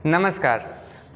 नमस्कार।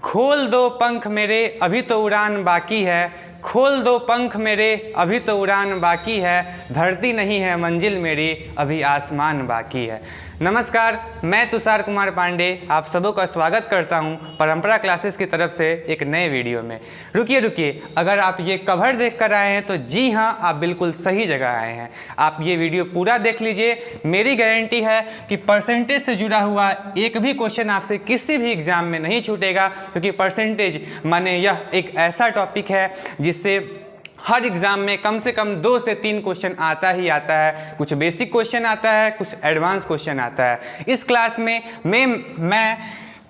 खोल दो पंख मेरे अभी तो उड़ान बाकी है, खोल दो पंख मेरे अभी तो उड़ान बाकी है, धरती नहीं है मंजिल मेरी अभी आसमान बाकी है। नमस्कार, मैं तुषार कुमार पांडे आप सबों का स्वागत करता हूं परंपरा क्लासेस की तरफ से एक नए वीडियो में। रुकिए, अगर आप ये कवर देख कर आए हैं तो जी हाँ, आप बिल्कुल सही जगह आए हैं। आप ये वीडियो पूरा देख लीजिए। मेरी गारंटी है कि परसेंटेज से जुड़ा हुआ एक भी क्वेश्चन आपसे किसी भी एग्जाम में नहीं छूटेगा, क्योंकि परसेंटेज माने यह एक ऐसा टॉपिक है जिससे हर एग्जाम में कम से कम 2 से 3 क्वेश्चन आता ही आता है। कुछ बेसिक क्वेश्चन आता है, कुछ एडवांस क्वेश्चन आता है। इस क्लास में मैं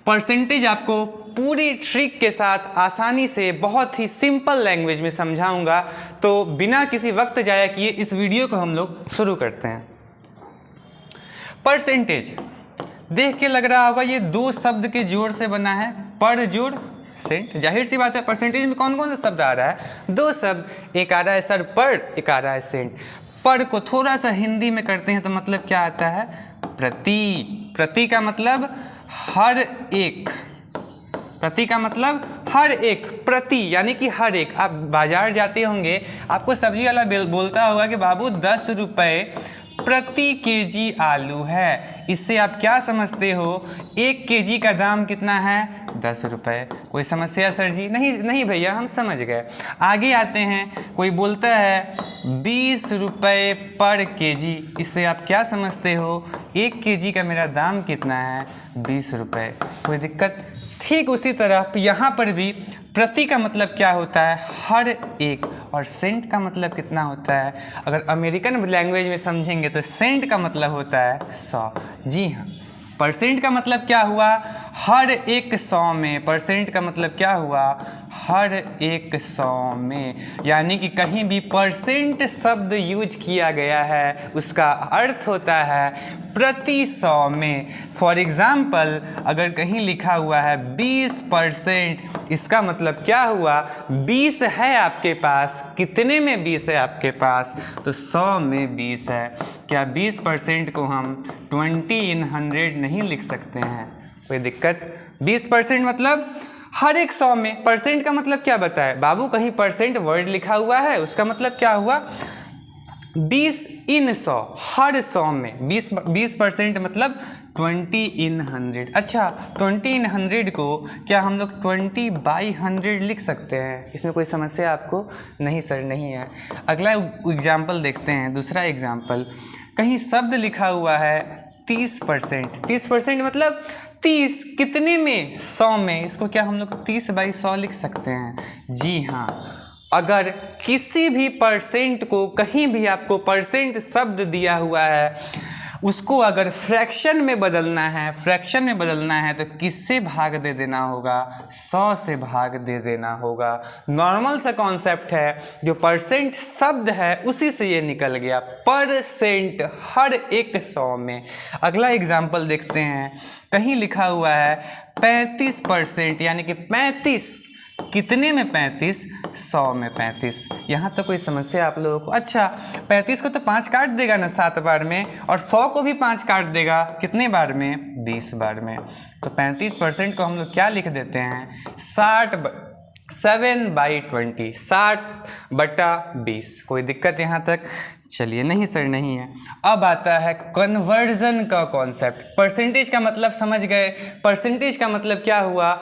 परसेंटेज आपको पूरी ट्रिक के साथ आसानी से बहुत ही सिंपल लैंग्वेज में समझाऊंगा। तो बिना किसी वक्त जाया किए इस वीडियो को हम लोग शुरू करते हैं। परसेंटेज देख के लग रहा होगा ये 2 शब्द के जोड़ से बना है, पर जोड़ सेंट। जाहिर सी बात है, परसेंटेज में कौन कौन सा शब्द आ रहा है? 2 शब्द, एक आ रहा है सर पर, एक आ रहा है सेंट। पर को थोड़ा सा हिंदी में करते हैं तो मतलब क्या आता है? प्रति। प्रति का मतलब हर एक, प्रति का मतलब हर एक, प्रति यानी कि हर एक। आप बाजार जाते होंगे, आपको सब्जी वाला बोलता होगा कि बाबू 10 रुपये प्रति केजी आलू है। इससे आप क्या समझते हो? 1 केजी का दाम कितना है? 10 रुपये। कोई समस्या सर जी? नहीं भैया, हम समझ गए। आगे आते हैं, कोई बोलता है 20 रुपये पर केजी। इससे आप क्या समझते हो? 1 केजी का मेरा दाम कितना है? 20 रुपये। कोई दिक्कत? ठीक उसी तरह यहाँ पर भी प्रति का मतलब क्या होता है? हर एक। और सेंट का मतलब कितना होता है? अगर अमेरिकन लैंग्वेज में समझेंगे तो सेंट का मतलब होता है 100। जी हाँ, परसेंट का मतलब क्या हुआ? हर एक 100 में। परसेंट का मतलब क्या हुआ? हर एक 100 में। यानी कि कहीं भी परसेंट शब्द यूज किया गया है उसका अर्थ होता है प्रति 100 में। फॉर एग्जाम्पल, अगर कहीं लिखा हुआ है 20%, इसका मतलब क्या हुआ? 20 है आपके पास। कितने में 20 है आपके पास? तो 100 में 20 है। क्या 20% को हम 20 in 100 नहीं लिख सकते हैं? कोई दिक्कत? 20% मतलब हर एक 100 में। परसेंट का मतलब क्या बताए बाबू? कहीं परसेंट वर्ड लिखा हुआ है, उसका मतलब क्या हुआ? 20 in 100, हर 100 में 20% मतलब 20 in 100। अच्छा, 20 in 100 को क्या हम लोग 20/100 लिख सकते हैं? इसमें कोई समस्या आपको? नहीं सर, नहीं है। अगला एग्जाम्पल देखते हैं। दूसरा एग्जाम्पल, कहीं शब्द लिखा हुआ है 30%। 30% मतलब 30 कितने में? 100 में। इसको क्या हम लोग 30/100 लिख सकते हैं? जी हाँ। अगर किसी भी परसेंट को, कहीं भी आपको परसेंट शब्द दिया हुआ है, उसको अगर फ्रैक्शन में बदलना है, तो किससे भाग दे देना होगा? 100 से भाग दे देना होगा। नॉर्मल सा कॉन्सेप्ट है, जो परसेंट शब्द है उसी से ये निकल गया। परसेंट हर एक 100 में। अगला एग्जाम्पल देखते हैं। कहीं लिखा हुआ है 35%, यानी कि 35 कितने में? 35 100 में 35। यहाँ तो कोई समस्या आप लोगों को? अच्छा, 35 को तो 5 काट देगा ना 7 बार में, और 100 को भी 5 काट देगा कितने बार में? 20 बार में। तो 35% को हम लोग क्या लिख देते हैं? 7/20, 60/20। कोई दिक्कत यहाँ तक? चलिए, नहीं सर, नहीं है। अब आता है कन्वर्जन का कॉन्सेप्ट। परसेंटेज का मतलब समझ गए। परसेंटेज का मतलब क्या हुआ?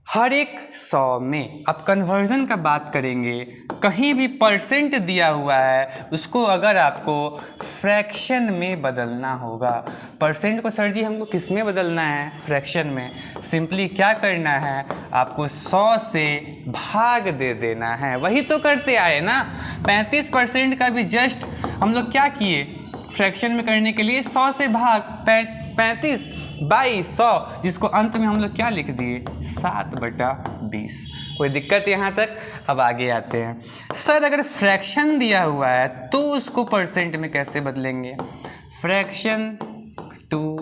हर एक 100 में। अब कन्वर्जन का बात करेंगे। कहीं भी परसेंट दिया हुआ है, उसको अगर आपको फ्रैक्शन में बदलना होगा। परसेंट को सर जी हमको किस में बदलना है? फ्रैक्शन में। सिंपली क्या करना है? आपको 100 से भाग दे देना है। वही तो करते आए ना। 35% का भी जस्ट हम लोग क्या किए? फ्रैक्शन में करने के लिए 100 से भाग 35/100, जिसको अंत में हम लोग क्या लिख दिए? 7/20। कोई दिक्कत यहाँ तक? अब आगे आते हैं। सर अगर फ्रैक्शन दिया हुआ है तो उसको परसेंट में कैसे बदलेंगे? Fraction two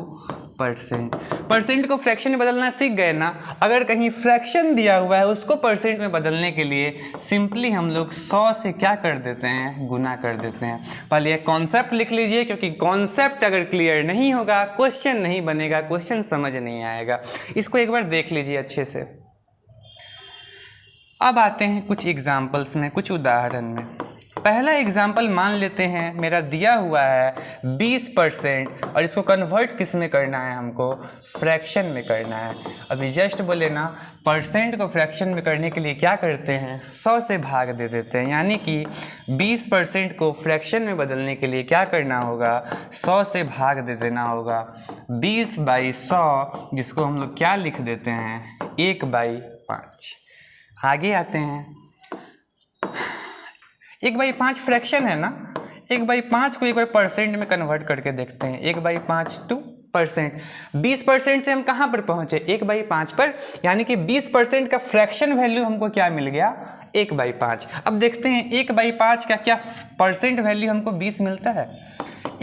percent. परसेंट को फ्रैक्शन में बदलना सीख गए ना। अगर कहीं फ्रैक्शन दिया हुआ है उसको परसेंट में बदलने के लिए सिंपली हम लोग 100 से क्या कर देते हैं, गुना कर देते हैं। पहले एक कॉन्सेप्ट लिख लीजिए, क्योंकि कॉन्सेप्ट अगर क्लियर नहीं होगा क्वेश्चन नहीं बनेगा, क्वेश्चन समझ नहीं आएगा। इसको एक बार देख लीजिए अच्छे से। अब आते हैं कुछ एग्जाम्पल्स में, कुछ उदाहरण में। पहला एग्जाम्पल मान लेते हैं, मेरा दिया हुआ है 20% और इसको कन्वर्ट किस में करना है, हमको फ्रैक्शन में करना है। अभी जस्ट बोले ना, परसेंट को फ्रैक्शन में करने के लिए क्या करते हैं, 100 से भाग दे देते हैं। यानी कि 20% को फ्रैक्शन में बदलने के लिए क्या करना होगा, 100 से भाग दे देना होगा। 20/100 जिसको हम लोग क्या लिख देते हैं, 1/5। आगे आते हैं, 1/5 फ्रैक्शन है ना, 1/5 को एक बार परसेंट में कन्वर्ट करके देखते हैं। 1/5 टू परसेंट, 20% से हम कहाँ पर पहुँचे, 1/5 पर। यानी कि 20% का फ्रैक्शन वैल्यू हमको क्या मिल गया, 1/5। अब देखते हैं 1/5 का क्या परसेंट वैल्यू हमको 20 मिलता है।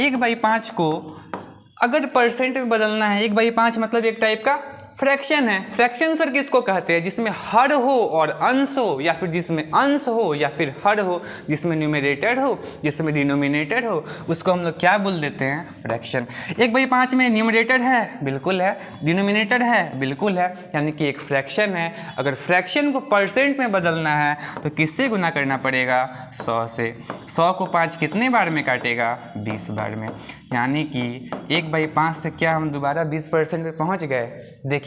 1/5 को अगर परसेंट में बदलना है, 1/5 मतलब एक टाइप का फ्रैक्शन है। फ्रैक्शन सर किसको कहते हैं, जिसमें हर हो और अंश हो, या फिर जिसमें अंश हो या फिर हर हो, जिसमें न्यूमरेटर हो जिसमें डिनोमिनेटर हो, उसको हम लोग क्या बोल देते हैं, फ्रैक्शन। 1/5 में न्यूमरेटर है, बिल्कुल है, डिनोमिनेटर है, बिल्कुल है, यानी कि एक फ्रैक्शन है। अगर फ्रैक्शन को परसेंट में बदलना है तो किससे गुना करना पड़ेगा, 100 से। 100 को 5 कितने बार में काटेगा, 20 बार में। यानी कि 1/5 से क्या हम दोबारा 20% पे पहुंच गए। देखिए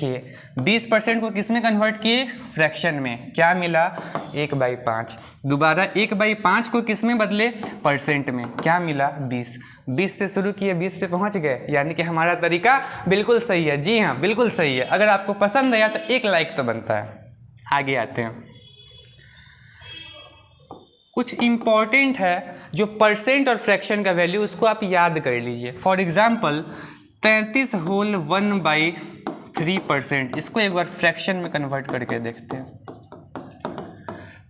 20% को किस में कन्वर्ट किए, फ्रैक्शन में, क्या मिला, 1/5। दोबारा 1/5 को किस में बदले, परसेंट में, क्या मिला, 20। 20 से शुरू किए, 20 पे पहुंच गए। यानी कि हमारा तरीका बिल्कुल सही है। जी हाँ, बिल्कुल सही है। अगर आपको पसंद आया तो एक लाइक तो बनता है। आगे आते हैं, कुछ इम्पॉर्टेंट है जो परसेंट और फ्रैक्शन का वैल्यू, उसको आप याद कर लीजिए। फॉर एग्जाम्पल 33 होल 1/3%, इसको एक बार फ्रैक्शन में कन्वर्ट करके देखते हैं।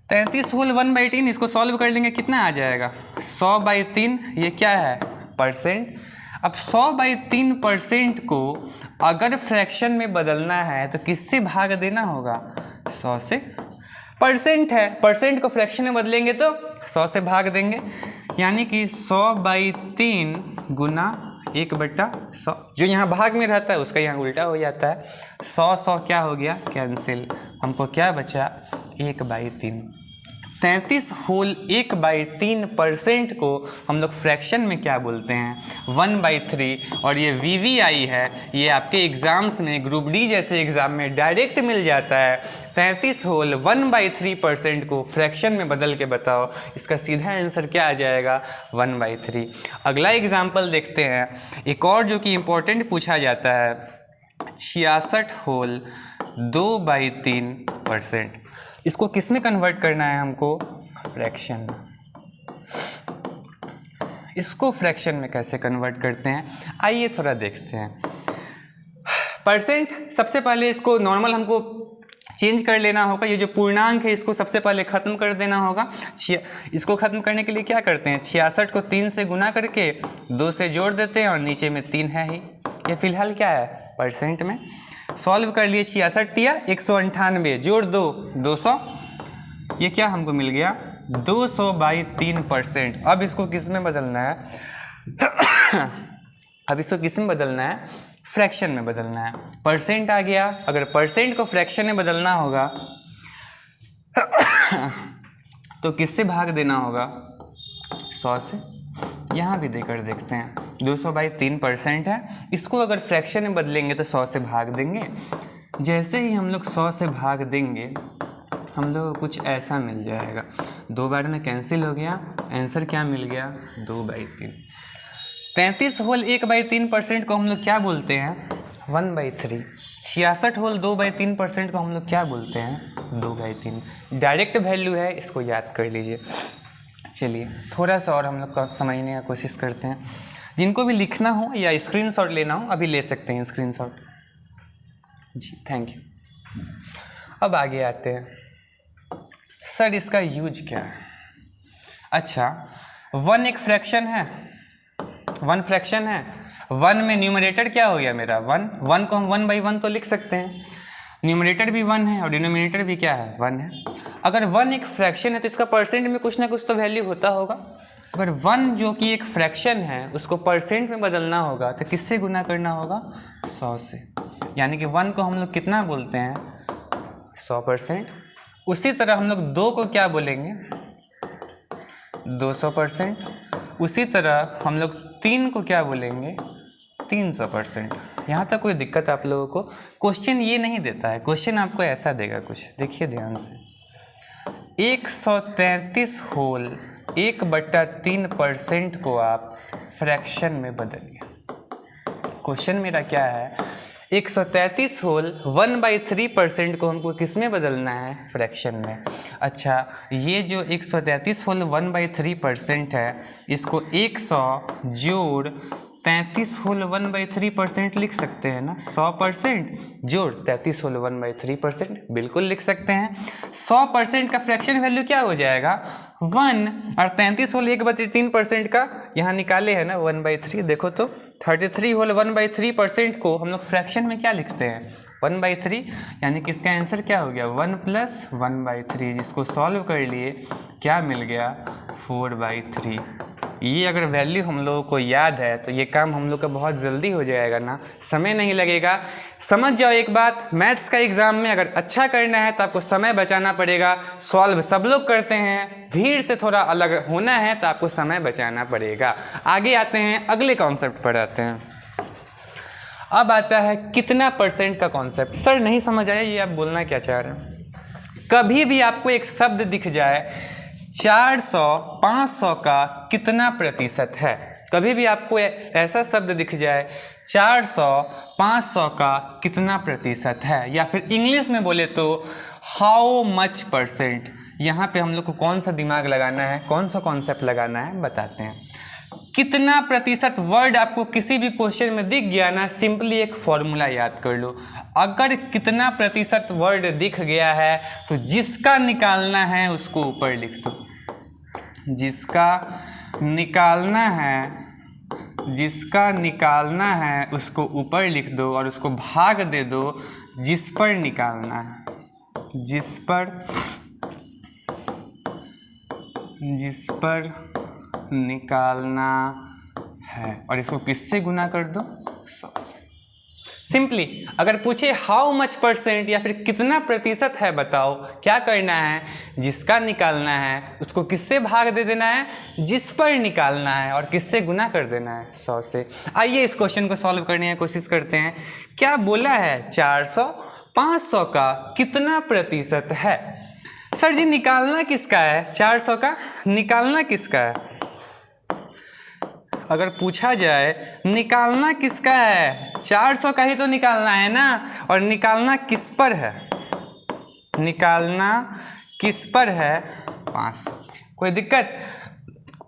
33 होल 1/3, इसको सॉल्व कर लेंगे, कितना आ जाएगा, 100/3। ये क्या है, परसेंट। अब 100/3% को अगर फ्रैक्शन में बदलना है तो किससे भाग देना होगा, 100 से। परसेंट है, परसेंट को फ्रैक्शन में बदलेंगे तो 100 से भाग देंगे। यानी कि 100/3 गुना 1/100, जो यहाँ भाग में रहता है उसका यहाँ उल्टा हो जाता है। 100 क्या हो गया, कैंसिल। हमको क्या बचा, 1/3। 33 होल 1/3% को हम लोग फ्रैक्शन में क्या बोलते हैं, 1/3। और ये VVI है, ये आपके एग्जाम्स में, ग्रुप डी जैसे एग्जाम में डायरेक्ट मिल जाता है। 33 होल 1/3% को फ्रैक्शन में बदल के बताओ, इसका सीधा आंसर क्या आ जाएगा, 1/3। अगला एग्जाम्पल देखते हैं, एक और जो कि इम्पोर्टेंट पूछा जाता है, 66 होल 2/3%। इसको किस में कन्वर्ट करना है हमको, फ्रैक्शन। इसको फ्रैक्शन में कैसे कन्वर्ट करते हैं, आइए थोड़ा देखते हैं। परसेंट, सबसे पहले इसको नॉर्मल हमको चेंज कर लेना होगा। ये जो पूर्णांक है इसको सबसे पहले ख़त्म कर देना होगा। इसको ख़त्म करने के लिए क्या करते हैं, 66 को 3 से गुना करके 2 से जोड़ देते हैं और नीचे में 3 है ही। ये फिलहाल क्या है, परसेंट में। सॉल्व कर लिए, 66 या 198 जोड़ 2, 200। ये क्या हमको मिल गया, 200/3%। अब इसको किस में बदलना है अब इसको किस में बदलना है, फ्रैक्शन में बदलना है। परसेंट आ गया, अगर परसेंट को फ्रैक्शन में बदलना होगा तो किससे भाग देना होगा, 100 से। यहाँ भी देकर देखते हैं, 200/3% है, इसको अगर फ्रैक्शन में बदलेंगे तो 100 से भाग देंगे। जैसे ही हम लोग 100 से भाग देंगे हम लोग को कुछ ऐसा मिल जाएगा, 2 बार में कैंसिल हो गया, आंसर क्या मिल गया, 2/3। 33 होल 1/3% को हम लोग क्या बोलते हैं, 1/3। 66 होल 2/3% को हम लोग क्या बोलते हैं, 2/3। डायरेक्ट वैल्यू है, इसको याद कर लीजिए। चलिए थोड़ा सा और हम लोग का समझने की कोशिश करते हैं। जिनको भी लिखना हो या स्क्रीनशॉट लेना हो अभी ले सकते हैं स्क्रीनशॉट। Ji thank you. अब आगे आते हैं, सर इसका यूज क्या है। अच्छा, 1 एक फ्रैक्शन है, 1 फ्रैक्शन है 1 में न्यूमरेटर क्या हो गया मेरा 1 को हम 1/1 तो लिख सकते हैं, न्यूमरेटर भी 1 है और डिनोमिनेटर भी क्या है 1 है। अगर 1 एक फ्रैक्शन है तो इसका परसेंट में कुछ ना कुछ तो वैल्यू होता होगा। अगर 1 जो कि एक फ्रैक्शन है उसको परसेंट में बदलना होगा तो किससे गुना करना होगा 100 से, यानी कि 1 को हम लोग कितना बोलते हैं 100%। उसी तरह हम लोग 2 को क्या बोलेंगे 200%। उसी तरह हम लोग 3 को क्या बोलेंगे 300%। यहाँ तक कोई दिक्कत आप लोगों को? क्वेश्चन ये नहीं देता है, क्वेश्चन आपको ऐसा देगा कुछ, देखिए ध्यान से। 133 होल 1/3% को आप फ्रैक्शन में बदलिए। क्वेश्चन मेरा क्या है 133 होल 1/3% को हमको किस में बदलना है फ्रैक्शन में। अच्छा, ये जो 133 होल 1/3% है इसको 100 जोड़ 33 होल 1/3% लिख सकते हैं ना, 100% जोड़ 33 होल 1/3%, बिल्कुल लिख सकते हैं। 100% का फ्रैक्शन वैल्यू क्या हो जाएगा 1, और 33 होल 1/3% का यहाँ निकाले है ना 1/3, देखो तो 33 होल 1/3% को हम लोग फ्रैक्शन में क्या लिखते हैं 1/3, यानी कि इसका आंसर क्या हो गया 1 + 1/3, जिसको सॉल्व कर लिए क्या मिल गया 4/3। ये अगर वैल्यू हम लोगों को याद है तो ये काम हम लोग का बहुत जल्दी हो जाएगा ना, समय नहीं लगेगा। समझ जाओ एक बात, मैथ्स का एग्ज़ाम में अगर अच्छा करना है तो आपको समय बचाना पड़ेगा। सॉल्व सब लोग करते हैं, भीड़ से थोड़ा अलग होना है तो आपको समय बचाना पड़ेगा। आगे आते हैं, अगले कॉन्सेप्ट पर आते हैं। अब आता है कितना परसेंट का कॉन्सेप्ट। सर नहीं समझ आया, ये आप बोलना क्या चाह रहे हैं? कभी भी आपको एक शब्द दिख जाए 400 500 का कितना प्रतिशत है, कभी भी आपको ऐसा शब्द दिख जाए 400 500 का कितना प्रतिशत है, या फिर इंग्लिश में बोले तो हाउ मच परसेंट, यहाँ पे हम लोग को कौन सा दिमाग लगाना है, कौन सा कॉन्सेप्ट लगाना है बताते हैं। कितना प्रतिशत वर्ड आपको किसी भी क्वेश्चन में दिख गया ना, सिंपली एक फॉर्मूला याद कर लो। अगर कितना प्रतिशत वर्ड दिख गया है तो जिसका निकालना है उसको ऊपर लिख दो, जिसका निकालना है उसको ऊपर लिख दो और उसको भाग दे दो जिस पर निकालना है, जिस पर निकालना है, और इसको किससे गुना कर दो 100 से। सिंपली अगर पूछे हाउ मच परसेंट या फिर कितना प्रतिशत है बताओ, क्या करना है, जिसका निकालना है उसको किससे भाग दे देना है, जिस पर निकालना है, और किससे गुना कर देना है 100 से। आइए इस क्वेश्चन को सॉल्व करने की कोशिश करते हैं। क्या बोला है 400 500 का कितना प्रतिशत है। सर जी निकालना किसका है 400 का, निकालना किसका है? अगर पूछा जाए निकालना किसका है, 400 का ही तो निकालना है ना, और निकालना किस पर है, निकालना किस पर है 500। कोई दिक्कत?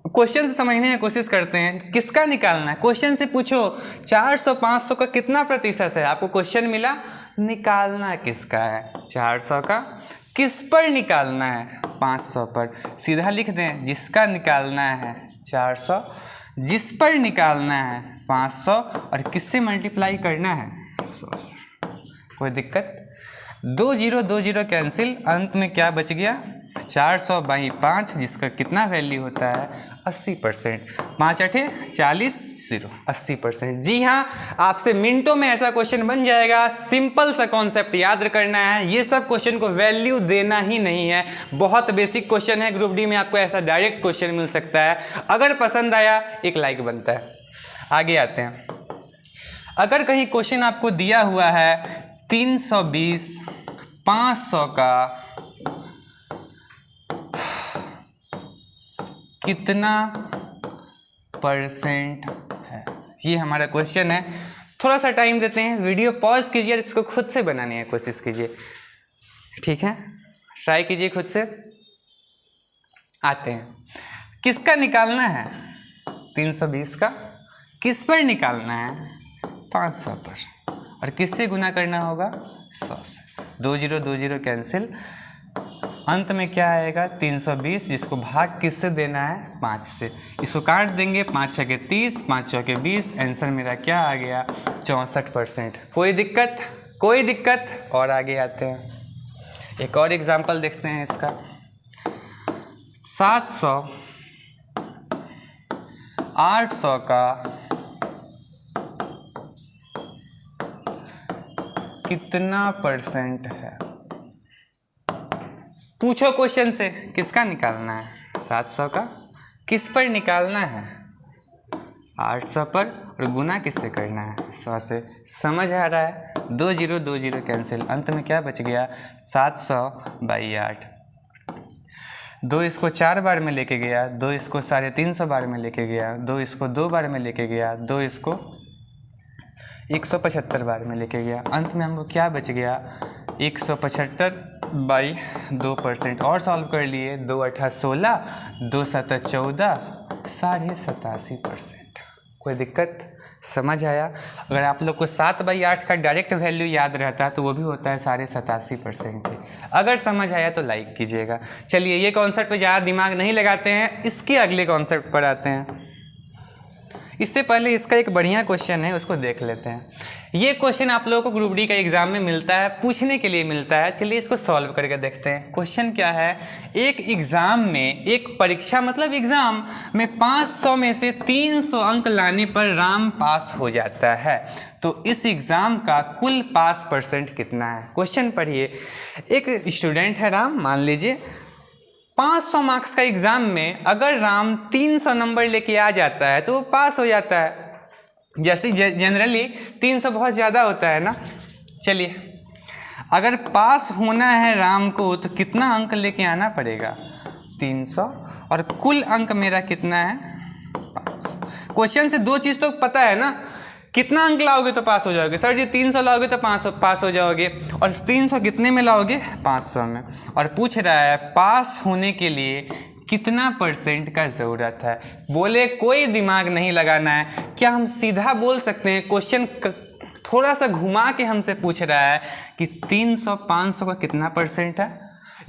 क्वेश्चन से समझने की कोशिश करते हैं, किसका निकालना है। क्वेश्चन से पूछो 400 500 का कितना प्रतिशत है, आपको क्वेश्चन मिला निकालना किसका है 400 का, किस पर निकालना है 500 पर। सीधा लिख दें जिसका निकालना है 400, जिस पर निकालना है 500, और किससे मल्टीप्लाई करना है 100 से। कोई दिक्कत? 2 0 कैंसिल, अंत में क्या बच गया 400/5, जिसका कितना वैल्यू होता है 80%। 5 8 40 0 80%। जी हाँ, आपसे मिनटों में ऐसा क्वेश्चन बन जाएगा। सिंपल सा कॉन्सेप्ट याद करना है, ये सब क्वेश्चन को वैल्यू देना ही नहीं है, बहुत बेसिक क्वेश्चन है। ग्रुप डी में आपको ऐसा डायरेक्ट क्वेश्चन मिल सकता है। अगर पसंद आया एक लाइक बनता है। आगे आते हैं, अगर कहीं क्वेश्चन आपको दिया हुआ है 320 500 का कितना परसेंट है, ये हमारा क्वेश्चन है। थोड़ा सा टाइम देते हैं, वीडियो पॉज कीजिए, इसको खुद से बनाने की कोशिश कीजिए, ठीक है, ट्राई कीजिए खुद से। आते हैं, किसका निकालना है 320 का, किस पर निकालना है 500 पर, और किससे गुना करना होगा 100 से। 2 0 कैंसिल, अंत में क्या आएगा 320, जिसको भाग किससे देना है 5 से। इसको काट देंगे, 5 छके 30, 5 चौके 20, आंसर मेरा क्या आ गया 64%। कोई दिक्कत? कोई दिक्कत? और आगे आते हैं, एक और एग्जाम्पल देखते हैं इसका। 700 800 का कितना परसेंट है? पूछो क्वेश्चन से, किसका निकालना है? 700 का किस पर निकालना है? 800 पर, और गुना किससे करना है? 100 से। समझ आ रहा है? 2 0 2 0 कैंसिल, अंत में क्या बच गया 700/8। 2 इसको 4 बार में लेके गया, 2 इसको 350 बार में लेके गया, 2 इसको 2 बार में लेके गया, 2 इसको 175 बार में लेके गया। अंत में हमको क्या बच गया 175/2%। और सॉल्व कर लिए, 2 8 16, 2 7 14, 87%। कोई दिक्कत? समझ आया? अगर आप लोग को 7/8 का डायरेक्ट वैल्यू याद रहता है तो वो भी होता है 87% ही। अगर समझ आया तो लाइक कीजिएगा। चलिए, ये कॉन्सेप्ट पे ज़्यादा दिमाग नहीं लगाते हैं, इसके अगले कॉन्सेप्ट पर आते हैं। इससे पहले इसका एक बढ़िया क्वेश्चन है, उसको देख लेते हैं। ये क्वेश्चन आप लोगों को ग्रुप डी का एग्जाम में मिलता है, पूछने के लिए मिलता है। चलिए इसको सॉल्व करके देखते हैं। क्वेश्चन क्या है, एक एग्जाम में, एक परीक्षा मतलब एग्जाम में 500 में से 300 अंक लाने पर राम पास हो जाता है, तो इस एग्जाम का कुल पास % कितना है? क्वेश्चन पढ़िए। एक स्टूडेंट है राम, मान लीजिए 500 मार्क्स का एग्जाम में अगर राम 300 नंबर लेके आ जाता है तो वो पास हो जाता है। जैसे जनरली 300 बहुत ज़्यादा होता है ना। चलिए, अगर पास होना है राम को तो कितना अंक लेके आना पड़ेगा 300, और कुल अंक मेरा कितना है 500। क्वेश्चन से 2 चीज़ तो पता है ना, कितना अंक लाओगे तो पास हो जाओगे? सर जी 300 लाओगे तो 500 पास हो जाओगे, और 300 कितने में लाओगे 500 में। और पूछ रहा है पास होने के लिए कितना % का ज़रूरत है। बोले कोई दिमाग नहीं लगाना है। क्या हम सीधा बोल सकते हैं? क्वेश्चन थोड़ा सा घुमा के हमसे पूछ रहा है कि 300 500 का कितना % है,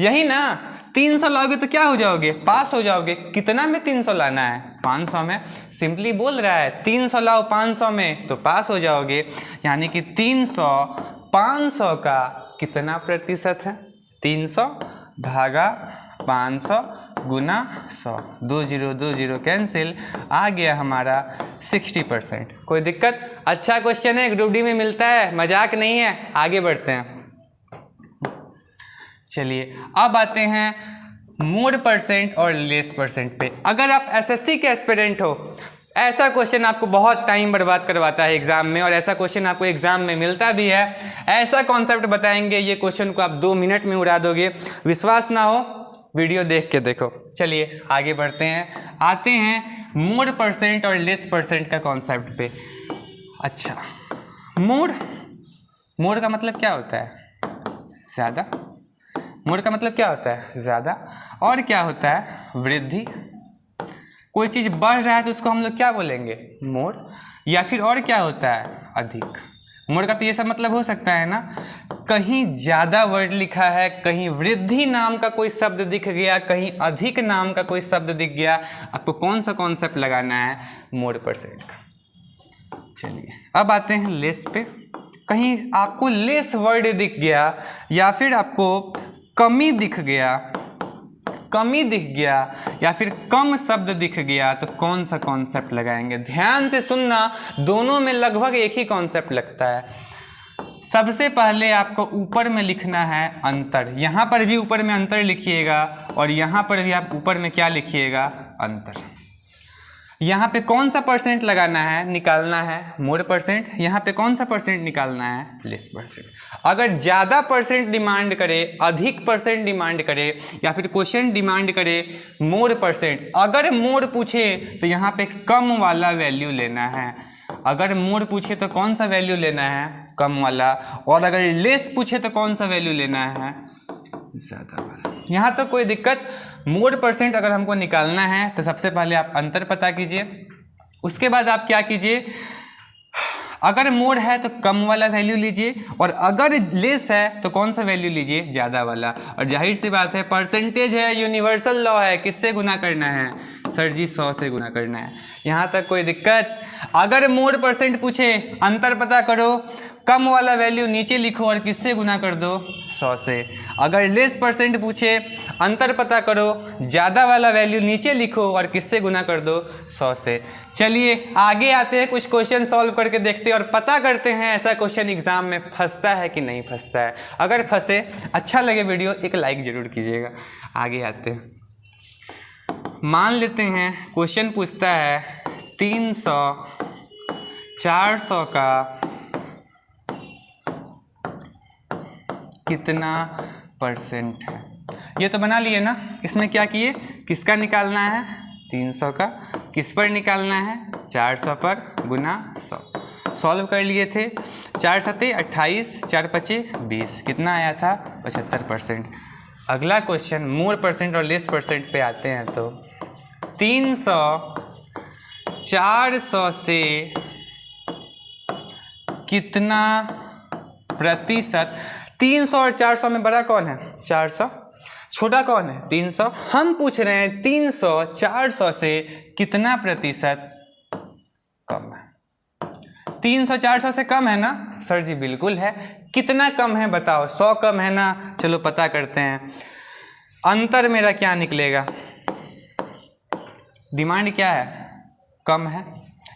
यही ना। 300 लाओगे तो क्या हो जाओगे? पास हो जाओगे। कितना में 300 लाना है? 500 में। सिंपली बोल रहा है 300 लाओ 500 में तो पास हो जाओगे। यानी कि 300 500 का कितना % है? 300 भागा 500 गुना 100। 2 0 2 0 कैंसिल, आ गया हमारा 60%। कोई दिक्कत? अच्छा क्वेश्चन है, ग्रुप डी में मिलता है, मजाक नहीं है। आगे बढ़ते हैं। चलिए, अब आते हैं मोर % और लेस % पे। अगर आप एसएससी के एस्पिरेंट हो, ऐसा क्वेश्चन आपको बहुत टाइम बर्बाद करवाता है एग्जाम में, और ऐसा क्वेश्चन आपको एग्जाम में मिलता भी है। ऐसा कॉन्सेप्ट बताएंगे, ये क्वेश्चन को आप 2 मिनट में उड़ा दोगे। विश्वास ना हो, वीडियो देख के देखो। चलिए आगे बढ़ते हैं, आते हैं मोर % और लेस % का कॉन्सेप्ट पे। अच्छा, मोर का मतलब क्या होता है? ज़्यादा। मोर का मतलब क्या होता है? ज़्यादा। और क्या होता है? वृद्धि। कोई चीज़ बढ़ रहा है तो उसको हम लोग क्या बोलेंगे? मोर। या फिर और क्या होता है? अधिक। मोर का तो ये सब मतलब हो सकता है ना, कहीं ज़्यादा वर्ड लिखा है, कहीं वृद्धि नाम का कोई शब्द दिख गया, कहीं अधिक नाम का कोई शब्द दिख गया। आपको कौन सा कॉन्सेप्ट लगाना है? मोर % का। चलिए अब आते हैं लेस पे। कहीं आपको लेस वर्ड दिख गया या फिर आपको कमी दिख गया या फिर कम शब्द दिख गया, तो कौन सा कॉन्सेप्ट लगाएंगे? ध्यान से सुनना, दोनों में लगभग एक ही कॉन्सेप्ट लगता है। सबसे पहले आपको ऊपर में लिखना है अंतर। यहाँ पर भी ऊपर में अंतर लिखिएगा, और यहाँ पर भी आप ऊपर में क्या लिखिएगा? अंतर। यहाँ पे कौन सा % लगाना है, निकालना है? मोर %। यहाँ पे कौन सा % निकालना है? लेस %। अगर ज़्यादा % डिमांड करे, अधिक % डिमांड करे, या फिर क्वेश्चन डिमांड करे मोर %, अगर मोर पूछे तो यहाँ पे कम वाला वैल्यू लेना है। अगर मोर पूछे तो कौन सा वैल्यू लेना है? कम वाला। और अगर लेस पूछे तो कौन सा वैल्यू लेना है? ज़्यादा वाला। यहाँ तो कोई दिक्कत। मोर % अगर हमको निकालना है तो सबसे पहले आप अंतर पता कीजिए। उसके बाद आप क्या कीजिए? अगर मोर है तो कम वाला वैल्यू लीजिए, और अगर लेस है तो कौन सा वैल्यू लीजिए, ज़्यादा वाला। और जाहिर सी बात है परसेंटेज है, यूनिवर्सल लॉ है, किससे गुना करना है सर जी 100 से गुना करना है। यहाँ तक कोई दिक्कत? अगर मोर परसेंट पूछे अंतर पता करो, कम वाला वैल्यू नीचे लिखो और किससे गुना कर दो 100 से। अगर लेस परसेंट पूछे अंतर पता करो, ज़्यादा वाला वैल्यू नीचे लिखो और किससे गुना कर दो 100 से। चलिए आगे आते हैं, कुछ क्वेश्चन सॉल्व करके देखते हैं और पता करते हैं ऐसा क्वेश्चन एग्जाम में फंसता है कि नहीं फंसता है। अगर फंसे, अच्छा लगे वीडियो, एक लाइक जरूर कीजिएगा। आगे आते हैं, मान लेते हैं क्वेश्चन पूछता है 300 400 का कितना परसेंट है। ये तो बना लिए ना, इसमें क्या किए, किसका निकालना है 300 का, किस पर निकालना है 400 पर गुना 100। सॉल्व कर लिए थे, 4 सत्ते 28, 4 पचे 20, कितना आया था 75%। अगला क्वेश्चन मोर परसेंट और लेस परसेंट पे आते हैं, तो 300 400 से कितना प्रतिशत। 300 और 400 में बड़ा कौन है 400, छोटा कौन है 300। हम पूछ रहे हैं 300 400 से कितना प्रतिशत कम है। 300 400 से कम है ना सर जी, बिल्कुल है। कितना कम है बताओ, 100 कम है ना। चलो पता करते हैं, अंतर मेरा क्या निकलेगा, डिमांड क्या है, कम है,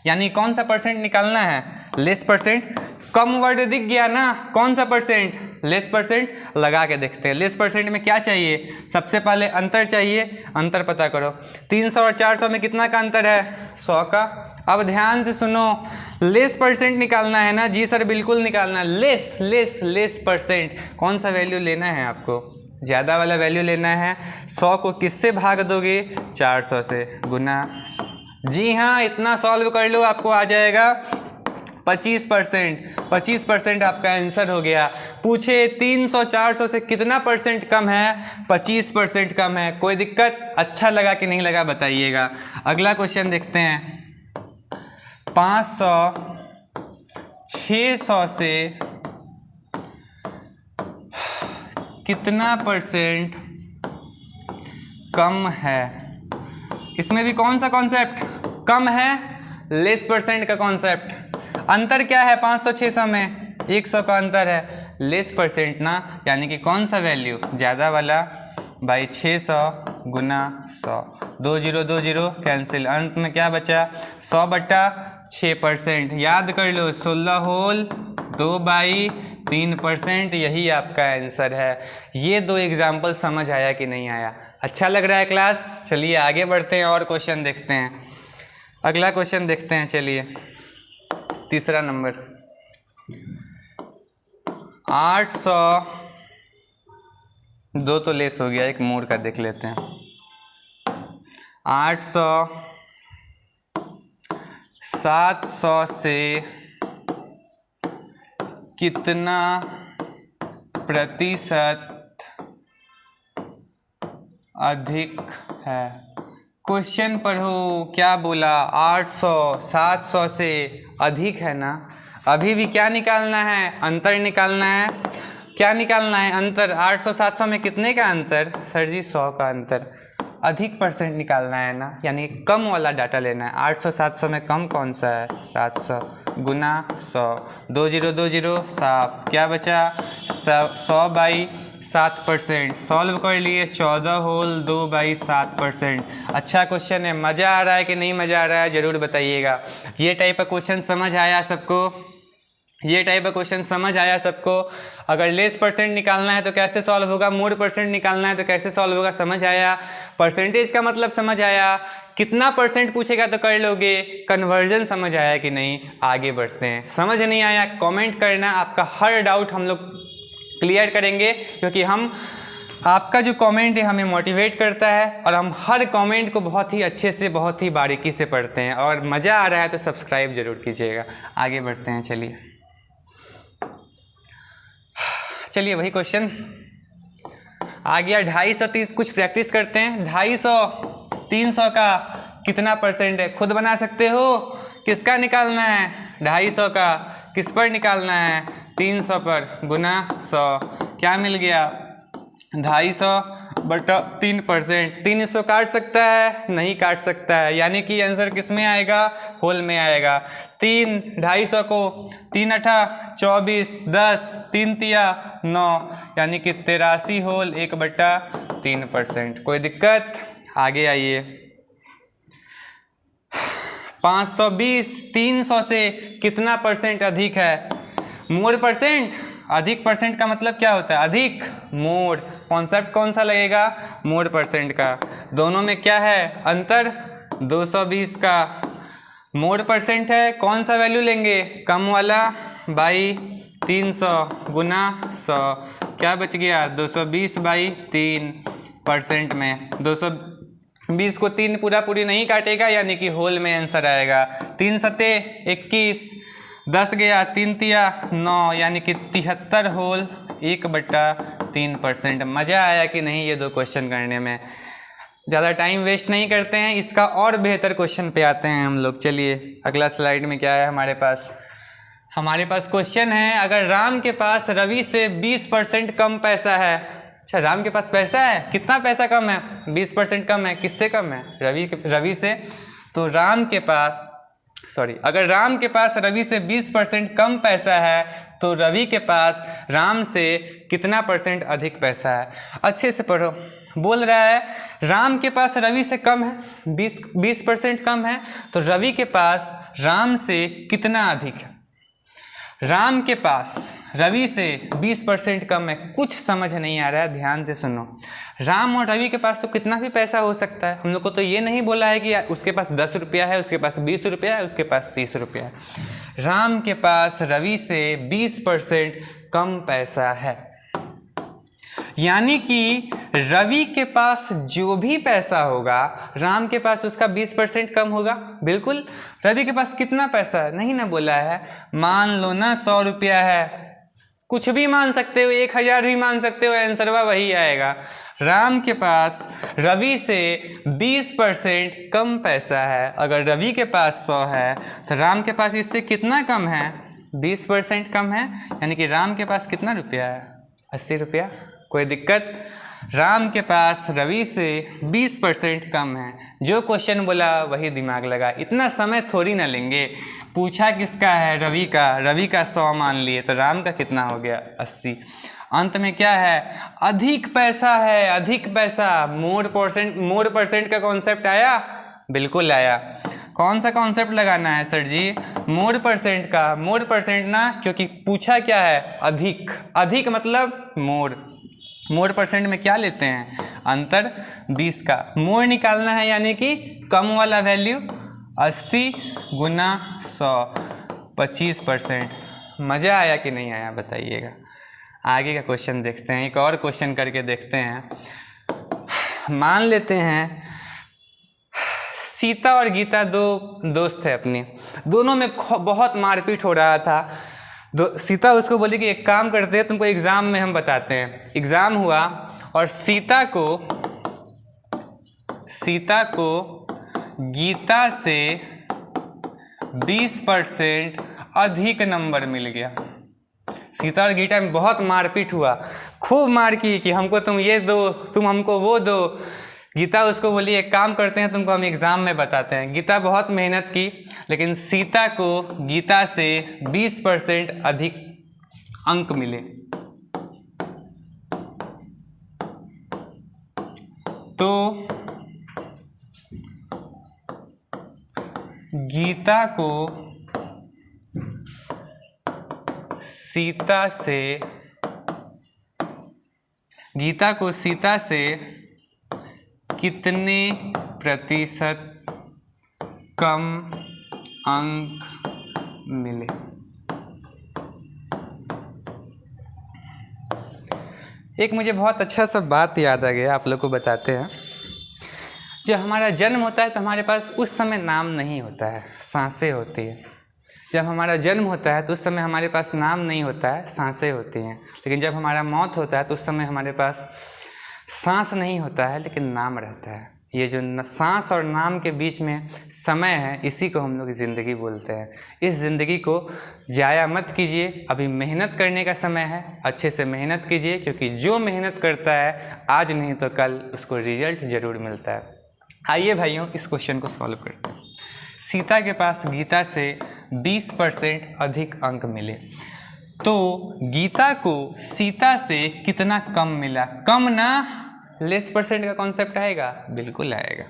यानी कौन सा परसेंट निकालना है, लेस परसेंट। कम वर्ड दिख गया ना, कौन सा परसेंट, लेस परसेंट। लगा के देखते हैं, लेस परसेंट में क्या चाहिए, सबसे पहले अंतर चाहिए, अंतर पता करो। 300 और 400 में कितना का अंतर है 100 का। अब ध्यान से सुनो, लेस परसेंट निकालना है ना जी सर, बिल्कुल निकालना। लेस लेस लेस परसेंट, कौन सा वैल्यू लेना है आपको, ज़्यादा वाला वैल्यू लेना है। 100 को किससे भाग दोगे 400 से गुना। जी हाँ, इतना सॉल्व कर लो, आपको आ जाएगा 25%। 25% आपका आंसर हो गया। पूछे 300 400 से कितना परसेंट कम है, 25% कम है। कोई दिक्कत, अच्छा लगा कि नहीं लगा बताइएगा। अगला क्वेश्चन देखते हैं, 500 600 से कितना परसेंट कम है। इसमें भी कौन सा कॉन्सेप्ट कम है, लेस परसेंट का कॉन्सेप्ट। अंतर क्या है 500 600 में, 100 का अंतर है, लेस परसेंट ना, यानी कि कौन सा वैल्यू, ज़्यादा वाला, बाई 600 गुना 100। 2 0 2 0 कैंसिल, अंत में क्या बचा 100 बटा 6%। याद कर लो, 16 होल 2/3%, यही आपका आंसर है। ये 2 एग्जाम्पल समझ आया कि नहीं आया, अच्छा लग रहा है क्लास। चलिए आगे बढ़ते हैं और क्वेश्चन देखते हैं। अगला क्वेश्चन देखते हैं, चलिए तीसरा नंबर, 800, 2 तो लेस हो गया, एक मोर का देख लेते हैं। 800 700 से कितना प्रतिशत अधिक है। क्वेश्चन पढ़ो, क्या बोला, 800 700 से अधिक है ना। अभी भी क्या निकालना है, अंतर निकालना है। क्या निकालना है, अंतर। 800 700 में कितने का अंतर सर जी, 100 का अंतर। अधिक परसेंट निकालना है ना, यानी कम वाला डाटा लेना है। 800 700 में कम कौन सा है, 700 गुना 100। 2 0 2 0 साफ, क्या बचा 100/7%। सॉल्व कर लिए, 14 होल 2/7%। अच्छा क्वेश्चन है, मज़ा आ रहा है कि नहीं मज़ा आ रहा है ज़रूर बताइएगा। ये टाइप का क्वेश्चन समझ आया सबको, ये टाइप का क्वेश्चन समझ आया सबको। अगर लेस परसेंट निकालना है तो कैसे सॉल्व होगा, मोर परसेंट निकालना है तो कैसे सॉल्व होगा, समझ आया। परसेंटेज का मतलब समझ आया, कितना परसेंट पूछेगा तो कर लोगे। कन्वर्जन समझ आया कि नहीं, आगे बढ़ते हैं। समझ नहीं आया कमेंट करना, आपका हर डाउट हम लोग क्लियर करेंगे, क्योंकि हम आपका जो कमेंट है हमें मोटिवेट करता है और हम हर कमेंट को बहुत ही अच्छे से, बहुत ही बारीकी से पढ़ते हैं। और मज़ा आ रहा है तो सब्सक्राइब जरूर कीजिएगा। आगे बढ़ते हैं, चलिए वही क्वेश्चन आ गया। 250 कुछ प्रैक्टिस करते हैं। 250 300 का कितना परसेंट है, खुद बना सकते हो। किसका निकालना है, 250 का किस पर निकालना है, 300 पर, गुना 100, क्या मिल गया 250/3%। 3 इसको काट सकता है, नहीं काट सकता है, यानी कि आंसर किस में आएगा, होल में आएगा। 3 250 को 3 8 24, 10 3 तिया 9, यानी कि 83 होल 1/3%। कोई दिक्कत, आगे आइए। 520 300 से कितना परसेंट अधिक है, मोड परसेंट। अधिक परसेंट का मतलब क्या होता है, अधिक मोड। कॉन्सेप्ट कौन सा लगेगा, मोड परसेंट का। दोनों में क्या है अंतर, 220 का मोड परसेंट है, कौन सा वैल्यू लेंगे, कम वाला, बाई 300 गुना 100, क्या बच गया 220/3%। में 220 को 3 पूरी नहीं काटेगा, यानी कि होल में आंसर आएगा। 3 सते 21, 10 गया 3 तिया 9, यानी कि 73 होल 1/3%। मज़ा आया कि नहीं ये दो क्वेश्चन करने में। ज़्यादा टाइम वेस्ट नहीं करते हैं, इसका और बेहतर क्वेश्चन पे आते हैं हम लोग। चलिए अगला स्लाइड में क्या है हमारे पास क्वेश्चन है, अगर राम के पास रवि से 20% कम पैसा है। अच्छा, राम के पास पैसा है, कितना पैसा कम है, 20% कम है। किससे कम है, रवि से। तो अगर राम के पास रवि से 20% कम पैसा है तो रवि के पास राम से कितना परसेंट अधिक पैसा है। अच्छे से पढ़ो, बोल रहा है राम के पास रवि से कम है, 20% कम है, तो रवि के पास राम से कितना अधिक है। राम के पास रवि से 20% कम है, कुछ समझ नहीं आ रहा है, ध्यान से सुनो। राम और रवि के पास तो कितना भी पैसा हो सकता है, हम लोग को तो ये नहीं बोला है कि उसके पास 10 रुपया है, उसके पास 20 रुपया है, उसके पास 30 रुपया है। राम के पास रवि से 20% कम पैसा है, यानी कि रवि के पास जो भी पैसा होगा राम के पास उसका 20% कम होगा। बिल्कुल, रवि के पास कितना पैसा है नहीं ना बोला है, मान लो ना 100 रुपया है, कुछ भी मान सकते हो, 1000 भी मान सकते हो, आंसर वही आएगा। राम के पास रवि से 20% कम पैसा है। अगर रवि के पास 100 है तो राम के पास इससे कितना कम है, 20% कम है, यानी कि राम के पास कितना रुपया है, 80 रुपया। कोई दिक्कत, राम के पास रवि से 20% कम है। जो क्वेश्चन बोला वही दिमाग लगा, इतना समय थोड़ी ना लेंगे। पूछा किसका है, रवि का 100 मान लिए, तो राम का कितना हो गया 80। अंत में क्या है, अधिक पैसा है, अधिक पैसा। मोड परसेंट का कॉन्सेप्ट आया, बिल्कुल आया। कौन सा कॉन्सेप्ट लगाना है सर जी, मोड परसेंट का। मोड परसेंट ना, क्योंकि पूछा क्या है, अधिक मतलब मोड परसेंट में क्या लेते हैं, अंतर 20 का। मोड निकालना है, यानी कि कम वाला वैल्यू 80 गुना 100, 25%। मज़ा आया कि नहीं आया बताइएगा। आगे का क्वेश्चन देखते हैं, एक और क्वेश्चन करके देखते हैं। मान लेते हैं सीता और गीता दो दोस्त है अपनी, दोनों में बहुत मारपीट हो रहा था। सीता उसको बोली कि एक काम करते हैं, तुमको एग्ज़ाम में हम बताते हैं। एग्ज़ाम हुआ और सीता को गीता से 20% अधिक नंबर मिल गया। सीता और गीता में बहुत मारपीट हुआ, खूब मार की कि हमको तुम ये दो, तुम हमको वो दो। गीता उसको बोली एक काम करते हैं, तुमको हम एग्ज़ाम में बताते हैं। गीता बहुत मेहनत की, लेकिन सीता को गीता से 20% अधिक अंक मिले। तो गीता को सीता से कितने प्रतिशत कम अंक मिले। एक मुझे बहुत अच्छा सा बात याद आ गया, आप लोग को बताते हैं। जब हमारा जन्म होता है तो हमारे पास उस समय नाम नहीं होता है, सांसें होती है। जब हमारा जन्म होता है तो उस समय हमारे पास नाम नहीं होता है, सांसें होती हैं। लेकिन जब हमारा मौत होता है तो उस समय हमारे पास सांस नहीं होता है, लेकिन नाम रहता है। ये जो सांस और नाम के बीच में समय है, इसी को हम लोग ज़िंदगी बोलते हैं। इस ज़िंदगी को जाया मत कीजिए, अभी मेहनत करने का समय है, अच्छे से मेहनत कीजिए, क्योंकि जो मेहनत करता है आज नहीं तो कल उसको रिजल्ट ज़रूर मिलता है। आइए भाइयों, इस क्वेश्चन को सॉल्व करते हैं। सीता के पास गीता से 20% अधिक अंक मिले, तो गीता को सीता से कितना कम मिला? कम ना, लेस परसेंट का कॉन्सेप्ट आएगा, बिल्कुल आएगा।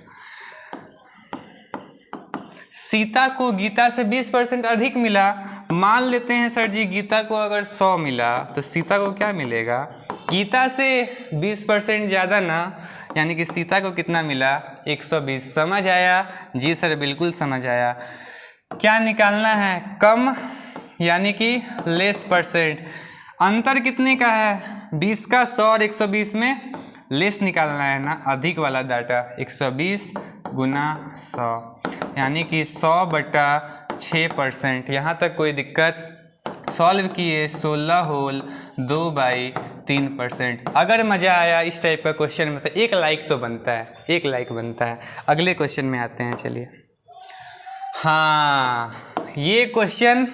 सीता को गीता से 20% अधिक मिला। मान लेते हैं सर जी, गीता को अगर 100 मिला तो सीता को क्या मिलेगा? गीता से 20% ज़्यादा ना, यानी कि सीता को कितना मिला? 120। समझ आया? जी सर, बिल्कुल समझ आया। क्या निकालना है? कम, यानी कि लेस परसेंट। अंतर कितने का है? 20 का 100 और 120 में लेस निकालना है ना, अधिक वाला डाटा। 120 गुना 100, यानी कि 100/6%। यहाँ तक कोई दिक्कत? सॉल्व किए, 16 होल 2/3%। अगर मज़ा आया इस टाइप का क्वेश्चन में तो एक लाइक तो बनता है, एक लाइक बनता है। अगले क्वेश्चन में आते हैं, चलिए। हाँ, ये क्वेश्चन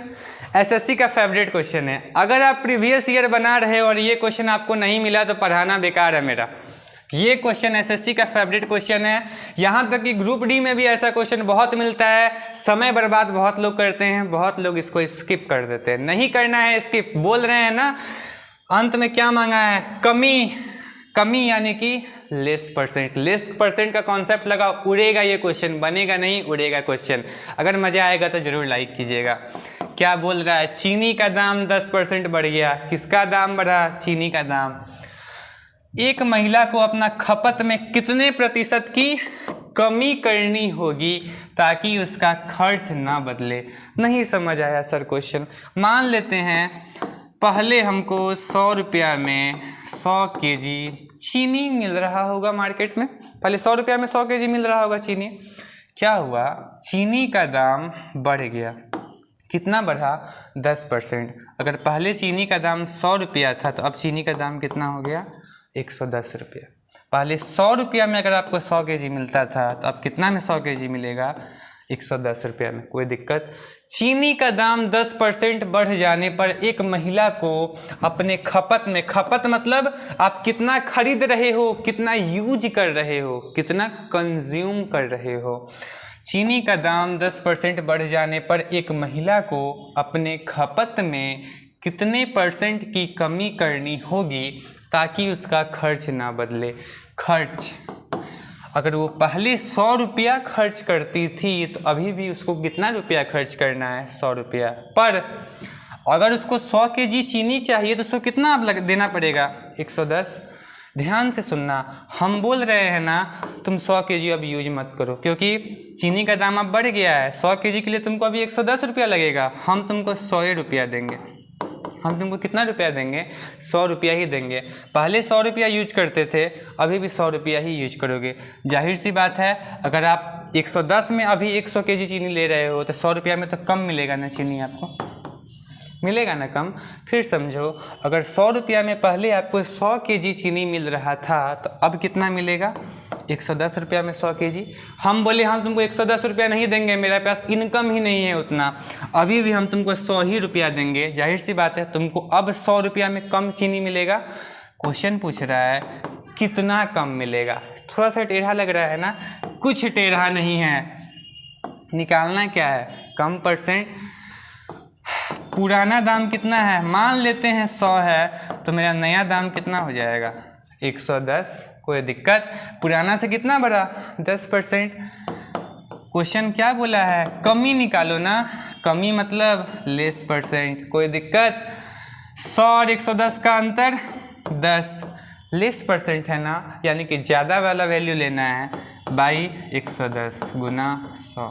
एसएससी का फेवरेट क्वेश्चन है। अगर आप प्रीवियस ईयर बना रहे और ये क्वेश्चन आपको नहीं मिला तो पढ़ाना बेकार है मेरा। ये क्वेश्चन एसएससी का फेवरेट क्वेश्चन है। यहाँ तक कि ग्रुप डी में भी ऐसा क्वेश्चन बहुत मिलता है। समय बर्बाद बहुत लोग करते हैं, बहुत लोग इसको स्किप कर देते हैं। नहीं करना है स्किप, बोल रहे हैं ना। अंत में क्या मांगा है? कमी। कमी यानी कि लेस परसेंट। लेस परसेंट का कॉन्सेप्ट लगा, उड़ेगा ये क्वेश्चन, बनेगा नहीं, उड़ेगा क्वेश्चन। अगर मज़ा आएगा तो ज़रूर लाइक कीजिएगा। क्या बोल रहा है? चीनी का दाम 10% बढ़ गया। किसका दाम बढ़ा? चीनी का दाम। एक महिला को अपना खपत में कितने प्रतिशत की कमी करनी होगी ताकि उसका खर्च ना बदले? नहीं समझ आया सर क्वेश्चन। मान लेते हैं पहले हमको 100 रुपया में 100 केजी चीनी मिल रहा होगा मार्केट में। पहले 100 रुपया में 100 केजी मिल रहा होगा चीनी। क्या हुआ? चीनी का दाम बढ़ गया। कितना बढ़ा? 10%। अगर पहले चीनी का दाम 100 रुपया था तो अब चीनी का दाम कितना हो गया? 110 रुपया। पहले 100 रुपया में अगर आपको 100 केजी मिलता था तो अब कितना में 100 केजी मिलेगा? 110 रुपया में। कोई दिक्कत? चीनी का दाम 10% बढ़ जाने पर एक महिला को अपने खपत में, खपत मतलब आप कितना खरीद रहे हो, कितना यूज कर रहे हो, कितना कंज्यूम कर रहे हो। चीनी का दाम 10% बढ़ जाने पर एक महिला को अपने खपत में कितने परसेंट की कमी करनी होगी ताकि उसका खर्च ना बदले? खर्च, अगर वो पहले 100 रुपया खर्च करती थी तो अभी भी उसको कितना रुपया खर्च करना है? 100 रुपया। पर अगर उसको 100 केजी चीनी चाहिए तो उसको कितना देना पड़ेगा? 110। ध्यान से सुनना, हम बोल रहे हैं ना तुम 100 केजी अब यूज मत करो, क्योंकि चीनी का दाम अब बढ़ गया है। 100 केजी के लिए तुमको अभी 110 रुपया लगेगा। हम तुमको 100 रुपया देंगे। हम तुमको कितना रुपया देंगे? 100 रुपया ही देंगे। पहले 100 रुपया यूज करते थे, अभी भी 100 रुपया ही यूज करोगे। जाहिर सी बात है, अगर आप 110 में अभी 100 केजी चीनी ले रहे हो तो 100 रुपया में तो कम मिलेगा ना चीनी, आपको मिलेगा ना कम। फिर समझो, अगर 100 रुपया में पहले आपको 100 केजी चीनी मिल रहा था तो अब कितना मिलेगा? 110 रुपया में 100 केजी। हम बोले हम तुमको 110 रुपया नहीं देंगे, मेरे पास इनकम ही नहीं है उतना, अभी भी हम तुमको 100 ही रुपया देंगे। जाहिर सी बात है तुमको अब 100 रुपया में कम चीनी मिलेगा। क्वेश्चन पूछ रहा है कितना कम मिलेगा। थोड़ा सा टेढ़ा लग रहा है ना? कुछ टेढ़ा नहीं है। निकालना क्या है? कम परसेंट। पुराना दाम कितना है? मान लेते हैं 100 है तो मेरा नया दाम कितना हो जाएगा? 110। कोई दिक्कत? पुराना से कितना बढ़ा? 10%। क्वेश्चन क्या बोला है? कमी निकालो ना। कमी मतलब लेस परसेंट। कोई दिक्कत? 100 और 110 का अंतर 10। लेस परसेंट है ना, यानी कि ज़्यादा वाला वैल्यू लेना है। बाई 110 गुना 100,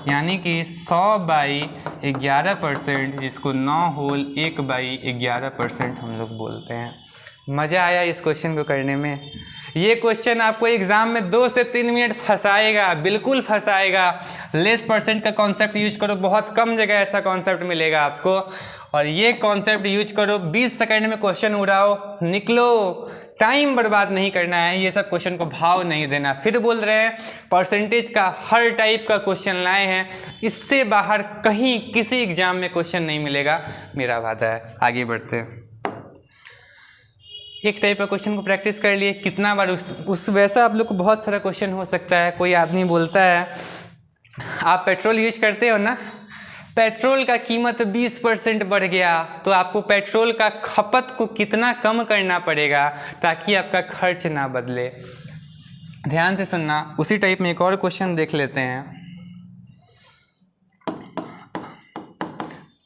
यानी कि 100/11%, जिसको 9 होल 1/11% हम लोग बोलते हैं। मज़ा आया इस क्वेश्चन को करने में? ये क्वेश्चन आपको एग्जाम में 2 से 3 मिनट फंसाएगा, बिल्कुल फंसाएगा। लेस परसेंट का कॉन्सेप्ट यूज करो, बहुत कम जगह ऐसा कॉन्सेप्ट मिलेगा आपको, और ये कॉन्सेप्ट यूज करो, 20 सेकंड में क्वेश्चन उड़ाओ, निकलो, टाइम बर्बाद नहीं करना है, ये सब क्वेश्चन को भाव नहीं देना। फिर बोल रहे हैं परसेंटेज का हर टाइप का क्वेश्चन लाए हैं, इससे बाहर कहीं किसी एग्जाम में क्वेश्चन नहीं मिलेगा, मेरा वादा है। आगे बढ़ते हैं। एक टाइप का क्वेश्चन को प्रैक्टिस कर लिए, कितना बार उस वैसा आप लोग को बहुत सारा क्वेश्चन हो सकता है। कोई आदमी बोलता है आप पेट्रोल यूज करते हो ना, पेट्रोल का कीमत 20% बढ़ गया, तो आपको पेट्रोल का खपत को कितना कम करना पड़ेगा ताकि आपका खर्च ना बदले। ध्यान से सुनना। उसी टाइप में एक और क्वेश्चन देख लेते हैं।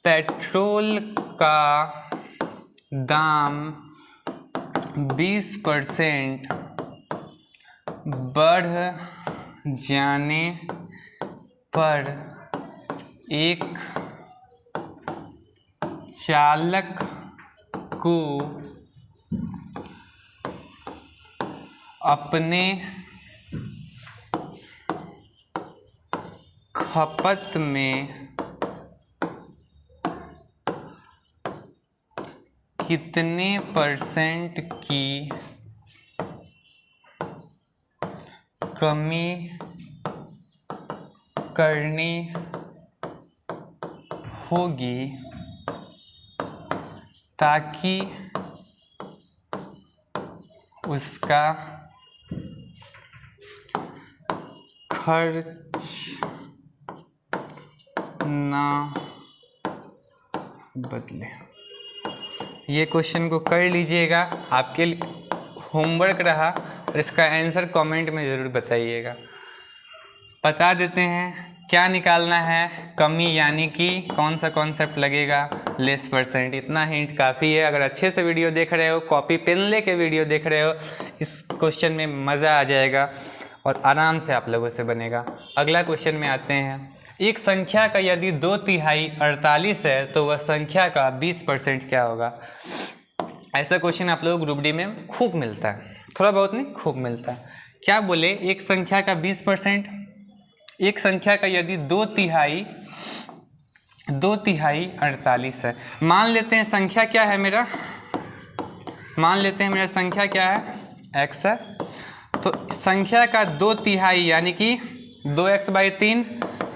पेट्रोल का दाम 20% बढ़ जाने पर एक चालक को अपने खपत में कितने % की कमी करनी होगी ताकि उसका खर्च ना बदले। ये क्वेश्चन को कर लीजिएगा, आपके लिए होमवर्क रहा, और इसका आंसर कमेंट में ज़रूर बताइएगा। बता देते हैं क्या निकालना है, कमी यानी कि कौन सा कॉन्सेप्ट लगेगा, लेस परसेंट। इतना हिंट काफ़ी है। अगर अच्छे से वीडियो देख रहे हो, कॉपी पेन लेके वीडियो देख रहे हो, इस क्वेश्चन में मज़ा आ जाएगा और आराम से आप लोगों से बनेगा। अगला क्वेश्चन में आते हैं। एक संख्या का यदि 2/3 48 है तो वह संख्या का 20% क्या होगा। ऐसा क्वेश्चन आप लोगों को ग्रुप डी में खूब मिलता है, थोड़ा बहुत नहीं, खूब मिलता है। क्या बोले, एक संख्या का 20%, एक संख्या का यदि 2/3 48 है। मान लेते हैं संख्या क्या है मेरा, मान लेते हैं मेरा संख्या क्या है, x है। तो संख्या का 2/3 यानी कि 2x/3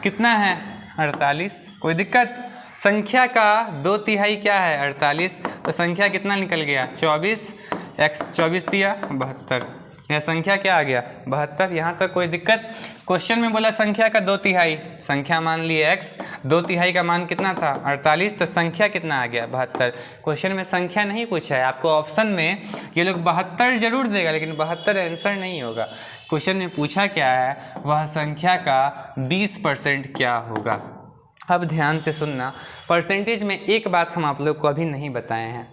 कितना है, 48। कोई दिक्कत। संख्या का 2/3 क्या है, 48। तो संख्या कितना निकल गया, 24। x 24 दिया 72। यह संख्या क्या आ गया, 72। यहाँ तक कोई दिक्कत। क्वेश्चन में बोला संख्या का 2/3, संख्या मान लिए x, 2/3 का मान कितना था, 48। तो संख्या कितना आ गया, 72। क्वेश्चन में संख्या नहीं पूछा है, आपको ऑप्शन में ये लोग 72 जरूर देगा, लेकिन 72 आंसर नहीं होगा। क्वेश्चन में पूछा क्या है, वह संख्या का 20% क्या होगा। अब ध्यान से सुनना। परसेंटेज में एक बात हम आप लोग को अभी नहीं बताए हैं,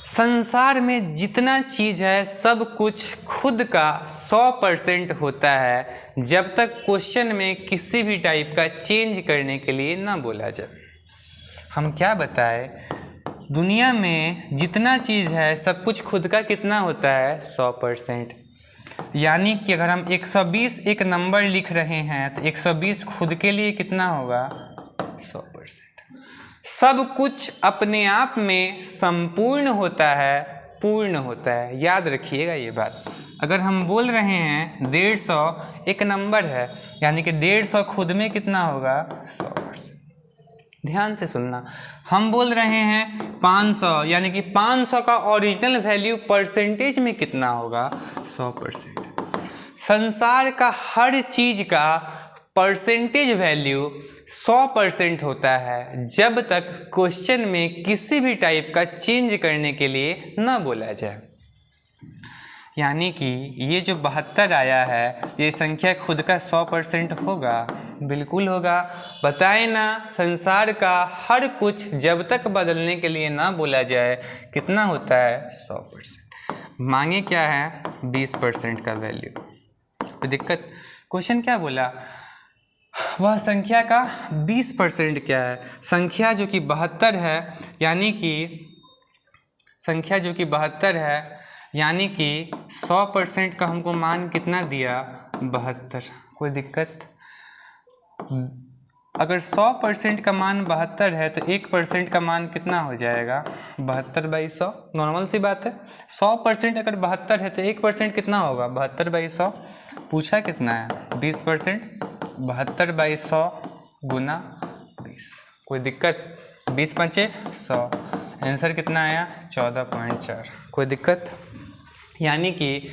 संसार में जितना चीज़ है सब कुछ खुद का 100% होता है जब तक क्वेश्चन में किसी भी टाइप का चेंज करने के लिए ना बोला जाए। हम क्या बताएं, दुनिया में जितना चीज़ है सब कुछ खुद का कितना होता है, 100%। यानी कि अगर हम 120 एक नंबर लिख रहे हैं तो 120 खुद के लिए कितना होगा, 100%। सब कुछ अपने आप में संपूर्ण होता है, पूर्ण होता है। याद रखिएगा ये बात। अगर हम बोल रहे हैं 150 एक नंबर है, यानी कि 150 खुद में कितना होगा, 100%। ध्यान से सुनना। हम बोल रहे हैं 500, यानी कि 500 का ओरिजिनल वैल्यू परसेंटेज में कितना होगा, 100%। संसार का हर चीज का परसेंटेज वैल्यू 100% होता है जब तक क्वेश्चन में किसी भी टाइप का चेंज करने के लिए न बोला जाए। यानी कि ये जो 72 आया है, ये संख्या खुद का 100% होगा, बिल्कुल होगा। बताए ना, संसार का हर कुछ जब तक बदलने के लिए ना बोला जाए कितना होता है, 100%। मांगे क्या है, 20% का वैल्यू। तो दिक्कत, क्वेश्चन क्या बोला, वह संख्या का 20% क्या है। संख्या जो कि 72 है, यानी कि संख्या जो कि 72 है, यानी कि 100% का हमको मान कितना दिया, 72। कोई दिक्कत? अगर 100% का मान 72 है तो 1% का मान कितना हो जाएगा, 72/100। नॉर्मल सी बात है। 100% अगर 72 है तो 1% कितना होगा, 72/100। पूछा कितना है, 20%। 72/100 गुना 20। कोई दिक्कत? 20×5 = 100। आंसर कितना आया, 14.4। कोई दिक्कत? यानी कि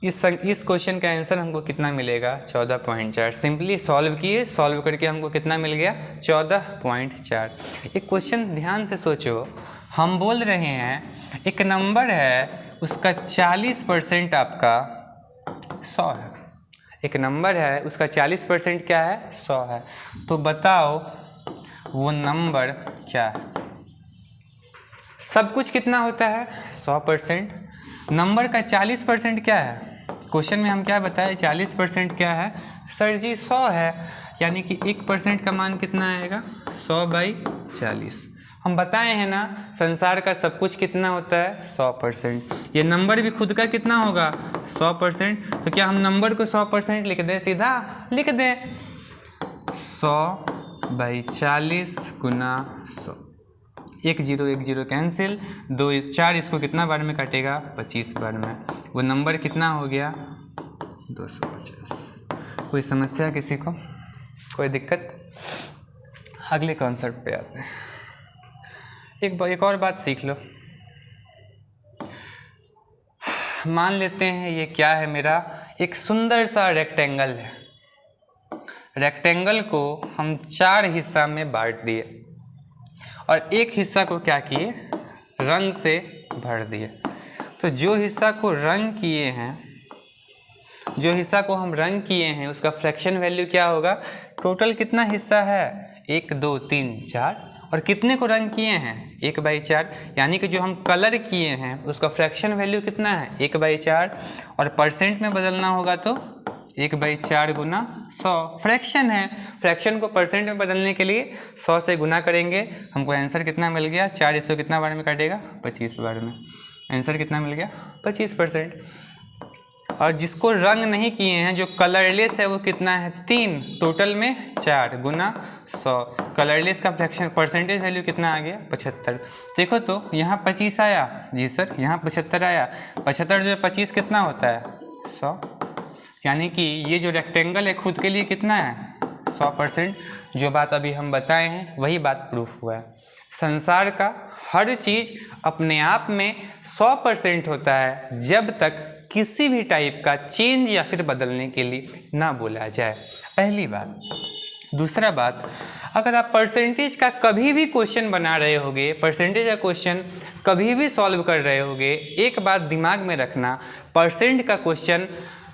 इस क्वेश्चन का आंसर हमको कितना मिलेगा, 14.4। सिंपली सॉल्व किए, सॉल्व करके हमको कितना मिल गया, 14.4। एक क्वेश्चन ध्यान से सोचो, हम बोल रहे हैं एक नंबर है उसका 40% आपका 100 है। एक नंबर है उसका 40% क्या है, 100 है। तो बताओ वो नंबर क्या है। सब कुछ कितना होता है, 100%। नंबर का 40% क्या है, क्वेश्चन में हम क्या बताए, 40% क्या है सर जी, 100 है। यानी कि 1% का मान कितना आएगा, 100/40। हम बताए हैं ना संसार का सब कुछ कितना होता है, 100%। ये नंबर भी खुद का कितना होगा, 100%। तो क्या हम नंबर को 100% लिख दें, सीधा लिख दें, 100/40 गुना 100। 1 0 1 0 कैंसिल, 2 4 इसको कितना बार में काटेगा, 25 बार में। वो नंबर कितना हो गया, 250। कोई समस्या किसी को, कोई दिक्कत? अगले कॉन्सेप्ट पे आते हैं। एक और बात सीख लो। मान लेते हैं ये क्या है, मेरा एक सुंदर सा रेक्टेंगल है। रेक्टेंगल को हम 4 हिस्सा में बांट दिए और एक हिस्सा को क्या किए, रंग से भर दिए। तो जो हिस्सा को रंग किए हैं, जो हिस्सा को हम रंग किए हैं उसका फ्रैक्शन वैल्यू क्या होगा, टोटल कितना हिस्सा है, 1 2 3 4, और कितने को रंग किए हैं, 1/4। यानी कि जो हम कलर किए हैं उसका फ्रैक्शन वैल्यू कितना है, 1/4, और परसेंट में बदलना होगा तो 1/4 गुना 100। फ्रैक्शन है, फ्रैक्शन को परसेंट में बदलने के लिए 100 से गुना करेंगे। हमको आंसर कितना मिल गया, 4 इसको कितना बार में काटेगा, 25 बार में। आंसर कितना मिल गया, 25%। और जिसको रंग नहीं किए हैं, जो कलरलेस है, वो कितना है, 3। टोटल में 4 गुना 100। कलरलेस का फ्रैक्शन परसेंटेज वैल्यू कितना आ गया, 75। देखो तो यहाँ 25 आया, जी सर, यहाँ 75 आया। 75 जो 25 कितना होता है, 100। यानी कि ये जो रेक्टेंगल है खुद के लिए कितना है, 100%। जो बात अभी हम बताए हैं वही बात प्रूफ हुआ है। संसार का हर चीज़ अपने आप में 100% होता है जब तक किसी भी टाइप का चेंज या फिर बदलने के लिए ना बोला जाए, पहली बात। दूसरा बात, अगर आप परसेंटेज का कभी भी क्वेश्चन बना रहे होगे, परसेंटेज का क्वेश्चन कभी भी सॉल्व कर रहे होगे, एक बात दिमाग में रखना, परसेंट का क्वेश्चन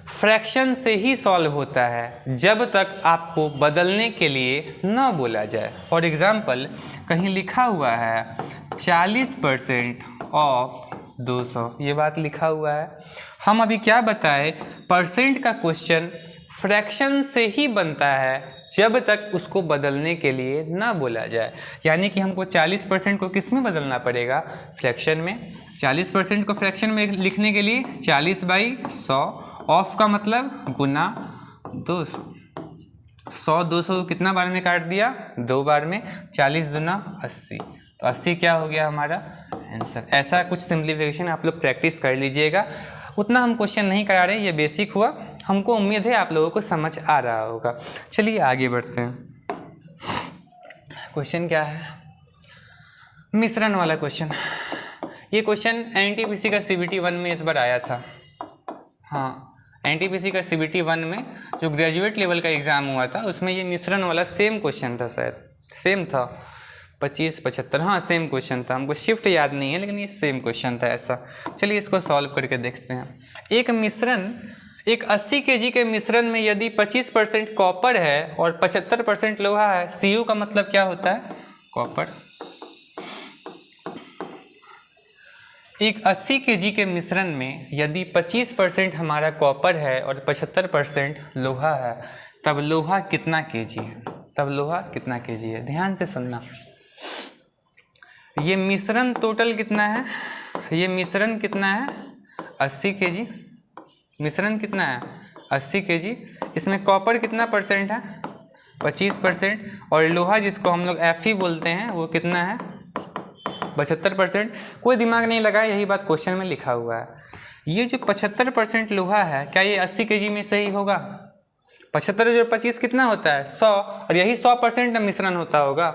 फ्रैक्शन से ही सॉल्व होता है जब तक आपको बदलने के लिए ना बोला जाए। फॉर एग्जाम्पल, कहीं लिखा हुआ है 40% ऑफ 200, ये बात लिखा हुआ है। हम अभी क्या बताए, परसेंट का क्वेश्चन फ्रैक्शन से ही बनता है जब तक उसको बदलने के लिए ना बोला जाए। यानी कि हमको 40% को किस में बदलना पड़ेगा, फ्रैक्शन में। 40% को फ्रैक्शन में लिखने के लिए 40/100, ऑफ का मतलब गुना 200। 100 200 कितना बार में काट दिया, 2 बार में। 40 दूना 80, तो 80 क्या हो गया हमारा आंसर। ऐसा कुछ सिंप्लीफिकेशन आप लोग प्रैक्टिस कर लीजिएगा। उतना हम क्वेश्चन नहीं करा रहे, ये बेसिक हुआ। हमको उम्मीद है आप लोगों को समझ आ रहा होगा। चलिए आगे बढ़ते हैं। क्वेश्चन क्या है, मिश्रण वाला क्वेश्चन। ये क्वेश्चन एनटीपीसी का CBT 1 में इस बार आया था। हाँ, एनटीपीसी का CBT 1 में जो ग्रेजुएट लेवल का एग्ज़ाम हुआ था उसमें ये मिश्रण वाला सेम क्वेश्चन था, शायद सेम था, 25 75, हाँ सेम क्वेश्चन था। हमको शिफ्ट याद नहीं है लेकिन ये सेम क्वेश्चन था ऐसा। चलिए इसको सॉल्व करके देखते हैं। एक मिश्रण, एक 80 kg के मिश्रण में यदि 25% कॉपर है और 75% लोहा है, Cu का मतलब क्या होता है, कॉपर। एक 80 kg के मिश्रण में यदि 25% हमारा कॉपर है और 75% लोहा है, तब लोहा कितना kg है, तब लोहा कितना kg है। ध्यान से सुनना, ये मिश्रण टोटल कितना है, ये मिश्रण कितना है 80 kg, मिश्रण कितना है 80 kg। इसमें कॉपर कितना परसेंट है 25%, और लोहा जिसको हम लोग Fe बोलते हैं वो कितना है 75%। कोई दिमाग नहीं लगा, यही बात क्वेश्चन में लिखा हुआ है। ये जो 75% लोहा है, क्या ये 80 kg में सही होगा? 75 जो 25 कितना होता है 100, और यही 100% मिश्रण होता होगा।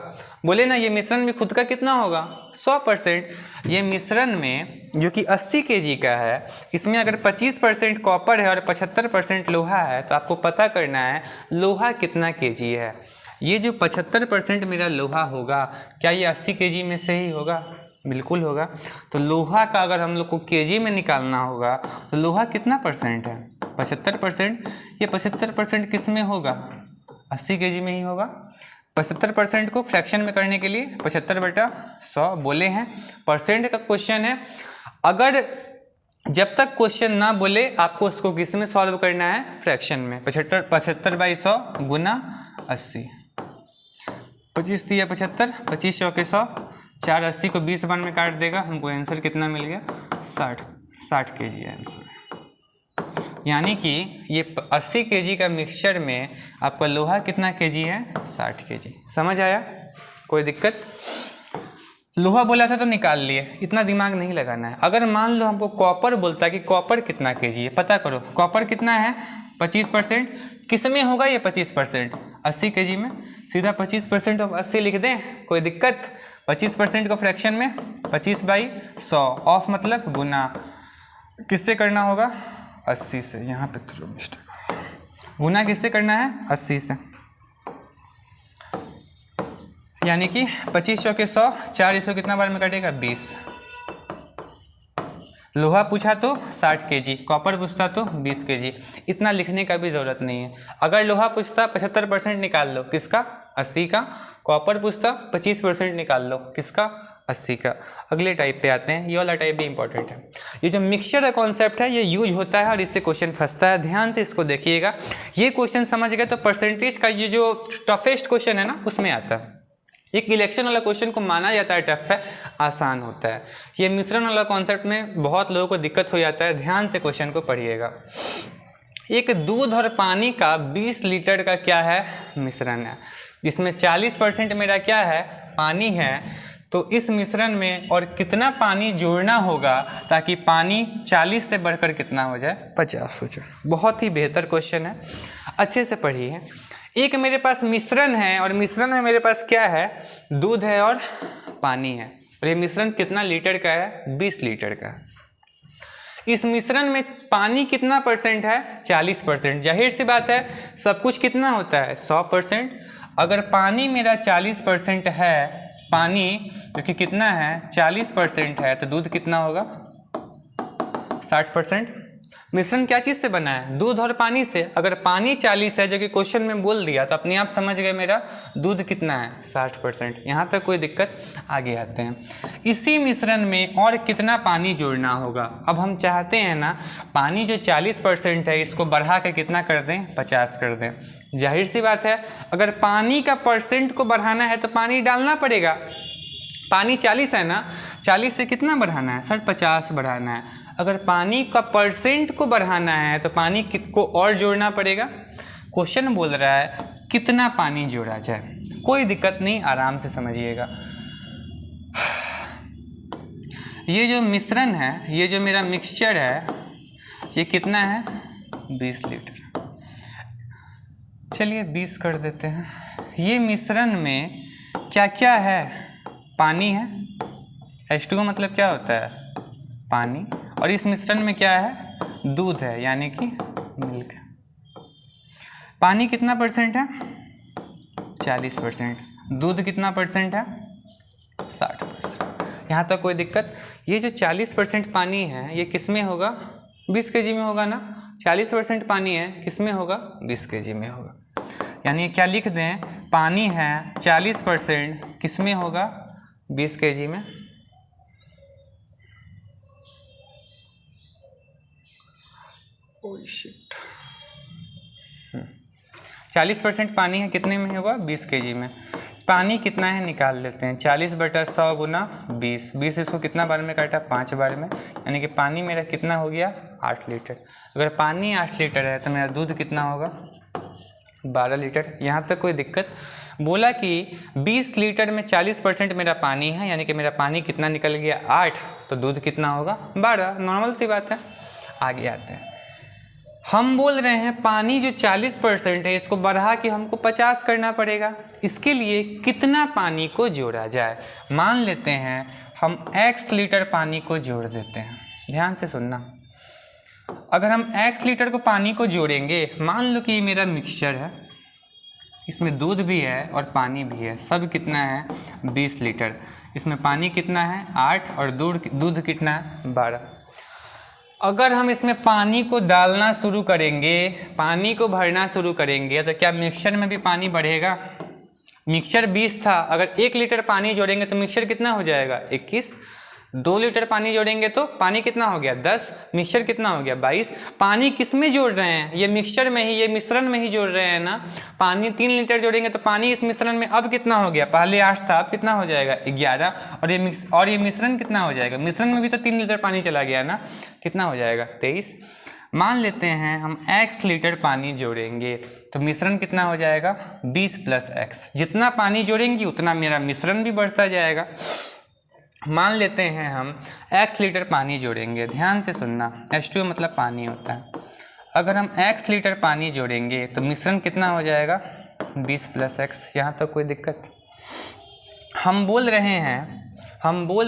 बोले ना, ये मिश्रण में खुद का कितना होगा 100%। ये मिश्रण में जो कि 80 kg का है, इसमें अगर 25% कॉपर है और 75% लोहा है, तो आपको पता करना है लोहा कितना kg है। ये जो 75% मेरा लोहा होगा, क्या ये 80 kg में सही होगा? बिल्कुल होगा। तो लोहा का अगर हम लोग को kg में निकालना होगा, तो लोहा कितना परसेंट है 75%। ये 75% किस में होगा 80 kg में ही होगा। 75% को फ्रैक्शन में करने के लिए 75/100 बोले हैं। परसेंट का क्वेश्चन है, अगर जब तक क्वेश्चन ना बोले आपको उसको किस में सॉल्व करना है, फ्रैक्शन में। 75/100 गुना 80, 25 दिया 75, 25 चौके 100, 4 80 को 20 बार में काट देगा, हमको आंसर कितना मिल गया 60 kg है आंसर। यानी कि ये 80 kg का मिक्सचर में आपका लोहा कितना kg है 60 kg। समझ आया? कोई दिक्कत? लोहा बोला था तो निकाल लिए, इतना दिमाग नहीं लगाना है। अगर मान लो हमको कॉपर बोलता है कि कॉपर कितना kg है, पता करो कॉपर कितना है 25%। किस में होगा ये 25%? 80 kg में। सीधा 25% ऑफ 80 लिख दें, कोई दिक्कत? 25% को फ्रैक्शन में 25/100, ऑफ मतलब गुना, किससे करना होगा 80 से। यहाँ पे थोड़ा मिस्टेक, गुना किससे करना है 80 से। यानी कि 25 चौके 100, 4 इसको कितना बार में कटेगा 20। लोहा पूछा तो 60 kg, कॉपर पूछता तो 20 kg। इतना लिखने का भी ज़रूरत नहीं है। अगर लोहा पूछता 75% निकाल लो, किसका 80 का। कॉपर पूछता 25% निकाल लो, किसका 80 का। अगले टाइप पे आते हैं, ये वाला टाइप भी इंपॉर्टेंट है। ये जो मिक्सचर का कॉन्सेप्ट है ये यूज होता है और इससे क्वेश्चन फंसता है, ध्यान से इसको देखिएगा। ये क्वेश्चन समझ गए तो परसेंटेज का ये जो टफेस्ट क्वेश्चन है ना उसमें आता है। एक इलेक्शन वाला क्वेश्चन को माना जाता है टफ है, आसान होता है। ये मिश्रण वाला कॉन्सेप्ट में बहुत लोगों को दिक्कत हो जाता है, ध्यान से क्वेश्चन को पढ़िएगा। एक दूध और पानी का 20 लीटर का क्या है मिश्रण है, जिसमें 40% मेरा क्या है पानी है। तो इस मिश्रण में और कितना पानी जोड़ना होगा ताकि पानी 40 से बढ़कर कितना हो जाए 50 हो जाए। बहुत ही बेहतर क्वेश्चन है, अच्छे से पढ़िए। एक मेरे पास मिश्रण है और मिश्रण में मेरे पास क्या है दूध है और पानी है, और ये मिश्रण कितना लीटर का है 20 लीटर का। इस मिश्रण में पानी कितना परसेंट है 40%। जाहिर सी बात है सब कुछ कितना होता है 100%। अगर पानी मेरा 40% है, पानी जो कि कितना है 40% है, तो दूध कितना होगा 60%। मिश्रण क्या चीज़ से बना है दूध और पानी से। अगर पानी 40 है जो कि क्वेश्चन में बोल दिया, तो अपने आप समझ गए मेरा दूध कितना है 60%। यहाँ तक कोई दिक्कत? आगे आते हैं। इसी मिश्रण में और कितना पानी जोड़ना होगा। अब हम चाहते हैं ना पानी जो 40% है इसको बढ़ा कर कितना कर दें 50 कर दें। जाहिर सी बात है अगर पानी का परसेंट को बढ़ाना है तो पानी डालना पड़ेगा। पानी 40 है ना, 40 से कितना बढ़ाना है सर 50 बढ़ाना है। अगर पानी का परसेंट को बढ़ाना है तो पानी को और जोड़ना पड़ेगा। क्वेश्चन बोल रहा है कितना पानी जोड़ा जाए। कोई दिक्कत नहीं, आराम से समझिएगा। ये जो मिश्रण है, ये जो मेरा मिक्सचर है, ये कितना है 20 लीटर। चलिए 20 कर देते हैं। ये मिश्रण में क्या क्या है, पानी है, H2O मतलब क्या होता है पानी, और इस मिश्रण में क्या है दूध है यानी कि मिल्क है। पानी कितना परसेंट है 40%, दूध कितना परसेंट है 60%। यहाँ तक कोई दिक्कत? ये जो 40% पानी है ये किस में होगा 20 kg में होगा ना। 40% पानी है किस में होगा 20 kg में होगा। यानी क्या लिख दें पानी है 40% किस में होगा 20 kg में। ओह शिट, 40% पानी है कितने में होगा 20 kg में। पानी कितना है निकाल लेते हैं। 40/100 गुना 20, 20 इसको कितना बार में काटा, 5 बार में, यानी कि पानी मेरा कितना हो गया, 8 लीटर। अगर पानी 8 लीटर है तो मेरा दूध कितना होगा, 12 लीटर। यहाँ तक कोई दिक्कत? बोला कि 20 लीटर में 40% मेरा पानी है, यानी कि मेरा पानी कितना निकल गया, 8, तो दूध कितना होगा, 12। नॉर्मल सी बात है। आगे आते हैं, हम बोल रहे हैं पानी जो 40% है इसको बढ़ा के हमको 50 करना पड़ेगा। इसके लिए कितना पानी को जोड़ा जाए? मान लेते हैं हम x लीटर पानी को जोड़ देते हैं। ध्यान से सुनना, अगर हम x लीटर को पानी को जोड़ेंगे, मान लो कि ये मेरा मिक्सचर है, इसमें दूध भी है और पानी भी है, सब कितना है, 20 लीटर। इसमें पानी कितना है, 8, और दूध कितना है, 12। अगर हम इसमें पानी को डालना शुरू करेंगे, पानी को भरना शुरू करेंगे, तो क्या मिक्सचर में भी पानी बढ़ेगा? मिक्सचर 20 था, अगर 1 लीटर पानी जोड़ेंगे तो मिक्सचर कितना हो जाएगा, 21। 2 लीटर पानी जोड़ेंगे तो पानी कितना हो गया, 10। मिक्सचर कितना हो गया, 22। पानी किस में जोड़ रहे हैं, ये मिक्सचर में ही, ये मिश्रण में ही जोड़ रहे हैं ना। पानी 3 लीटर जोड़ेंगे तो पानी इस मिश्रण में अब कितना हो गया, पहले 8 था, अब कितना हो जाएगा, 11। और ये मिश्रण कितना हो जाएगा, मिश्रण में भी तो 3 लीटर पानी चला गया ना, कितना हो जाएगा, 23। मान लेते हैं हम x लीटर पानी जोड़ेंगे तो मिश्रण कितना हो जाएगा, 20 + x। जितना पानी जोड़ेंगे उतना मेरा मिश्रण भी बढ़ता जाएगा। मान लेते हैं हम x लीटर पानी जोड़ेंगे, ध्यान से सुनना, H2 मतलब पानी होता है। अगर हम x लीटर पानी जोड़ेंगे तो मिश्रण कितना हो जाएगा, 20 + x। यहाँ तो कोई दिक्कत? हम बोल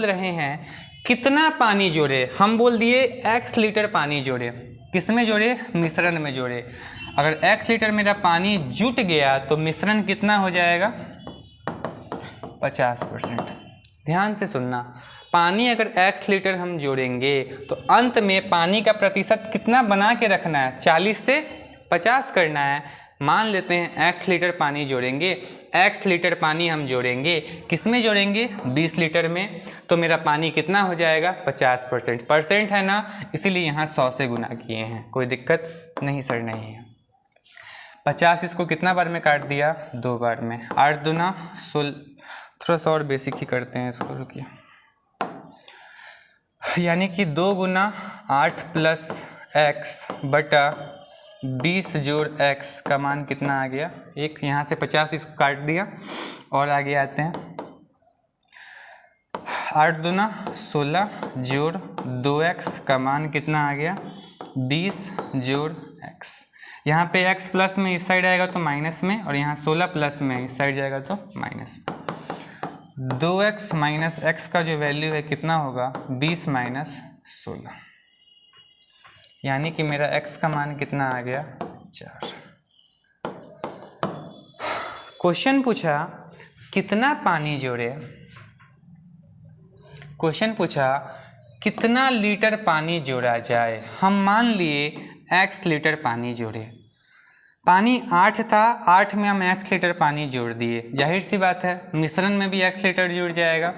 रहे हैं कितना पानी जोड़े, हम बोल दिए x लीटर पानी जोड़े। किस में जोड़े, मिश्रण में जोड़े। अगर x लीटर मेरा पानी जुट गया तो मिश्रण कितना हो जाएगा, 50%। ध्यान से सुनना, पानी अगर x लीटर हम जोड़ेंगे तो अंत में पानी का प्रतिशत कितना बना के रखना है, 40 से 50 करना है। मान लेते हैं x लीटर पानी जोड़ेंगे, x लीटर पानी हम जोड़ेंगे, किस में जोड़ेंगे, 20 लीटर में, तो मेरा पानी कितना हो जाएगा, 50%। परसेंट है ना, इसीलिए यहाँ 100 से गुना किए हैं। कोई दिक्कत नहीं सर? नहीं है। 50 इसको कितना बार में काट दिया, 2 बार में। 8 दूना 16, थोड़ा सा और बेसिक ही करते हैं इसको, रुकिए। यानी कि 2 गुना 8 + x बटा 20 जोड़ x का मान कितना आ गया, 1। यहाँ से 50 इसको काट दिया और आगे आते हैं। 8 दूना 16 जोड़ 2x का मान कितना आ गया, 20 जोड़ x। यहाँ पे x प्लस में इस साइड आएगा तो माइनस में, और यहाँ 16 प्लस में इस साइड जाएगा तो माइनस में। 2x - x का जो वैल्यू है कितना होगा, 20 - 16, यानी कि मेरा x का मान कितना आ गया, 4। क्वेश्चन पूछा कितना पानी जोड़े, क्वेश्चन पूछा कितना लीटर पानी जोड़ा जाए। हम मान लिए x लीटर पानी जोड़े, पानी 8 था, 8 में हम x लीटर पानी जोड़ दिए। जाहिर सी बात है मिश्रण में भी x लीटर जुड़ जाएगा।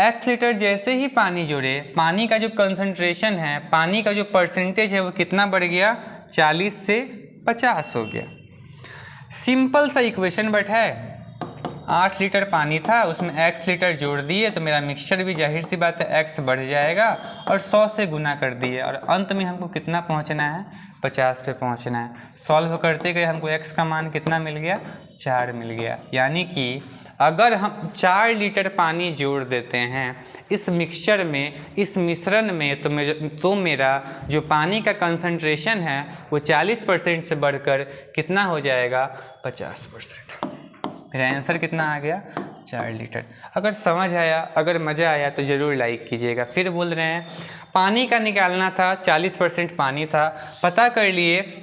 x लीटर जैसे ही पानी जोड़े, पानी का जो कंसंट्रेशन है, पानी का जो परसेंटेज है वो कितना बढ़ गया, 40 से 50 हो गया। सिंपल सा इक्वेशन बैठा है। 8 लीटर पानी था, उसमें x लीटर जोड़ दिए तो मेरा मिक्सचर भी जाहिर सी बात है x बढ़ जाएगा, और 100 से गुना कर दिए, और अंत में हमको कितना पहुंचना है, 50 पे पहुंचना है। सॉल्व करते गए हमको x का मान कितना मिल गया, 4 मिल गया। यानी कि अगर हम 4 लीटर पानी जोड़ देते हैं इस मिक्सचर में, इस मिश्रण में, तो मेरा जो पानी का कंसंट्रेशन है वो 40% से बढ़कर कितना हो जाएगा, 50%। मेरा आंसर कितना आ गया, 4 लीटर। अगर समझ आया, अगर मज़ा आया तो ज़रूर लाइक कीजिएगा। फिर बोल रहे हैं पानी का निकालना था, 40% पानी था, पता कर लिए।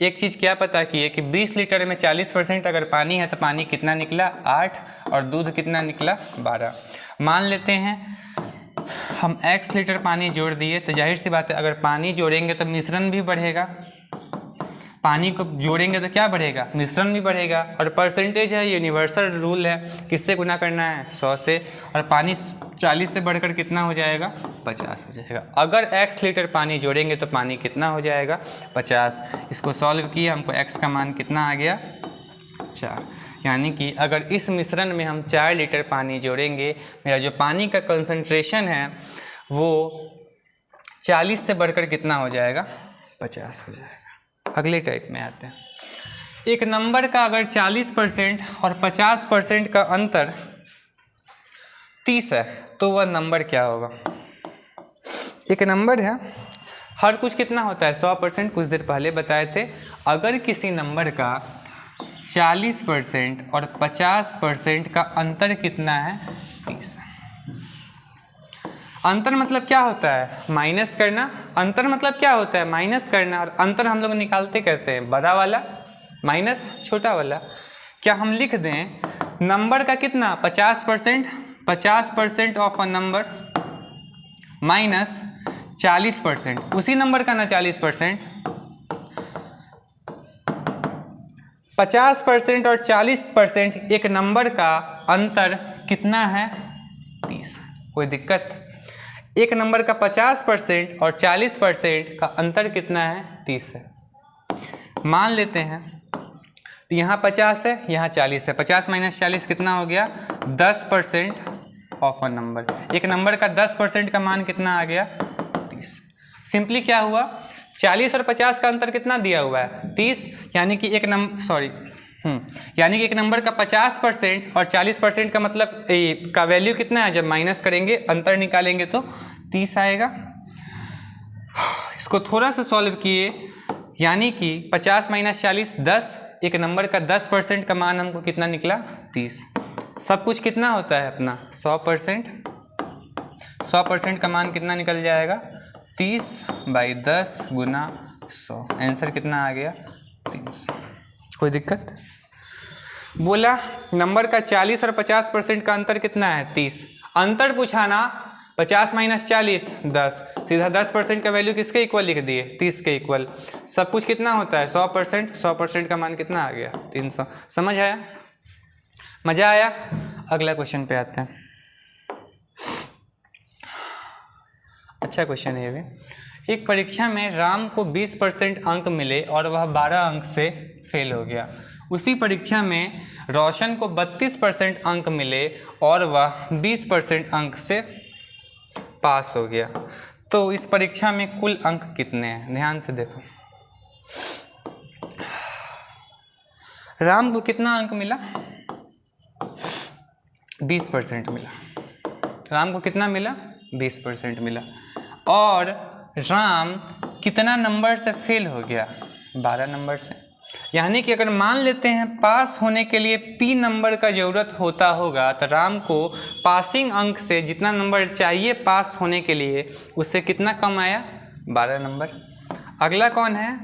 एक चीज़ क्या पता किए कि 20 लीटर में 40% अगर पानी है तो पानी कितना निकला, 8, और दूध कितना निकला, 12। मान लेते हैं हम x लीटर पानी जोड़ दिए, तो जाहिर सी बात है अगर पानी जोड़ेंगे तो मिश्रण भी बढ़ेगा, पानी को जोड़ेंगे तो क्या बढ़ेगा, मिश्रण भी बढ़ेगा। और परसेंटेज है, यूनिवर्सल रूल है, किससे गुना करना है, 100 से, और पानी 40 से बढ़कर कितना हो जाएगा, 50 हो जाएगा। अगर x लीटर पानी जोड़ेंगे तो पानी कितना हो जाएगा, 50। इसको सॉल्व किया, हमको x का मान कितना आ गया, 4। यानी कि अगर इस मिश्रण में हम 4 लीटर पानी जोड़ेंगे, मेरा जो पानी का कंसंट्रेशन है वो 40 से बढ़कर कितना हो जाएगा, 50 हो जाएगा। अगले टाइप में आते हैं। एक नंबर का अगर 40% और 50% का अंतर 30 है तो वह नंबर क्या होगा। एक नंबर है, हर कुछ कितना होता है 100%, कुछ देर पहले बताए थे। अगर किसी नंबर का 40% और 50% का अंतर कितना है, 30। अंतर मतलब क्या होता है, माइनस करना। अंतर मतलब क्या होता है, माइनस करना। और अंतर हम लोग निकालते कैसे हैं, बड़ा वाला माइनस छोटा वाला। क्या हम लिख दें नंबर का कितना 50% ऑफ अ नंबर माइनस 40%, उसी नंबर का ना 40%, 50% और 40% एक नंबर का अंतर कितना है, 30। कोई दिक्कत। एक नंबर का 50% और 40% का अंतर कितना है, 30 है। मान लेते हैं तो यहाँ 50 है, यहाँ 40 है। 50 माइनस 40 कितना हो गया, 10% ऑफ अ नंबर। एक नंबर का 10% का मान कितना आ गया, 30। सिंपली क्या हुआ, 40 और 50 का अंतर कितना दिया हुआ है, 30। यानी कि एक नंबर का 50% और 40% का मतलब का वैल्यू कितना है, जब माइनस करेंगे अंतर निकालेंगे तो 30 आएगा। इसको थोड़ा सा सॉल्व किए, यानी कि 50 माइनस 40 10। एक नंबर का 10% का मान हमको कितना निकला, 30। सब कुछ कितना होता है अपना 100%। 100% का मान कितना निकल जाएगा, 30/10 गुना 100। आंसर कितना आ गया, 300। कोई दिक्कत। बोला नंबर का 40 और 50% का अंतर कितना है, 30। अंतर पूछाना 50 माइनस 40 10, सीधा 10% का वैल्यू किसके इक्वल लिख दिए, 30 के इक्वल। सब कुछ कितना होता है 100%। 100% का मान कितना आ गया, 300। समझ आया, मजा आया। अगला क्वेश्चन पे आते हैं। अच्छा क्वेश्चन है ये भी। एक परीक्षा में राम को 20% अंक मिले और वह 12 अंक से फेल हो गया। उसी परीक्षा में रोशन को 32% अंक मिले और वह 20% अंक से पास हो गया। तो इस परीक्षा में कुल अंक कितने हैं, ध्यान से देखो। राम को कितना अंक मिला, 20% मिला। राम को कितना मिला, 20% मिला। और राम कितना नंबर से फेल हो गया, 12 नंबर से। यानी कि अगर मान लेते हैं पास होने के लिए P नंबर का ज़रूरत होता होगा, तो राम को पासिंग अंक से जितना नंबर चाहिए पास होने के लिए, उससे कितना कम आया, 12 नंबर। अगला कौन है,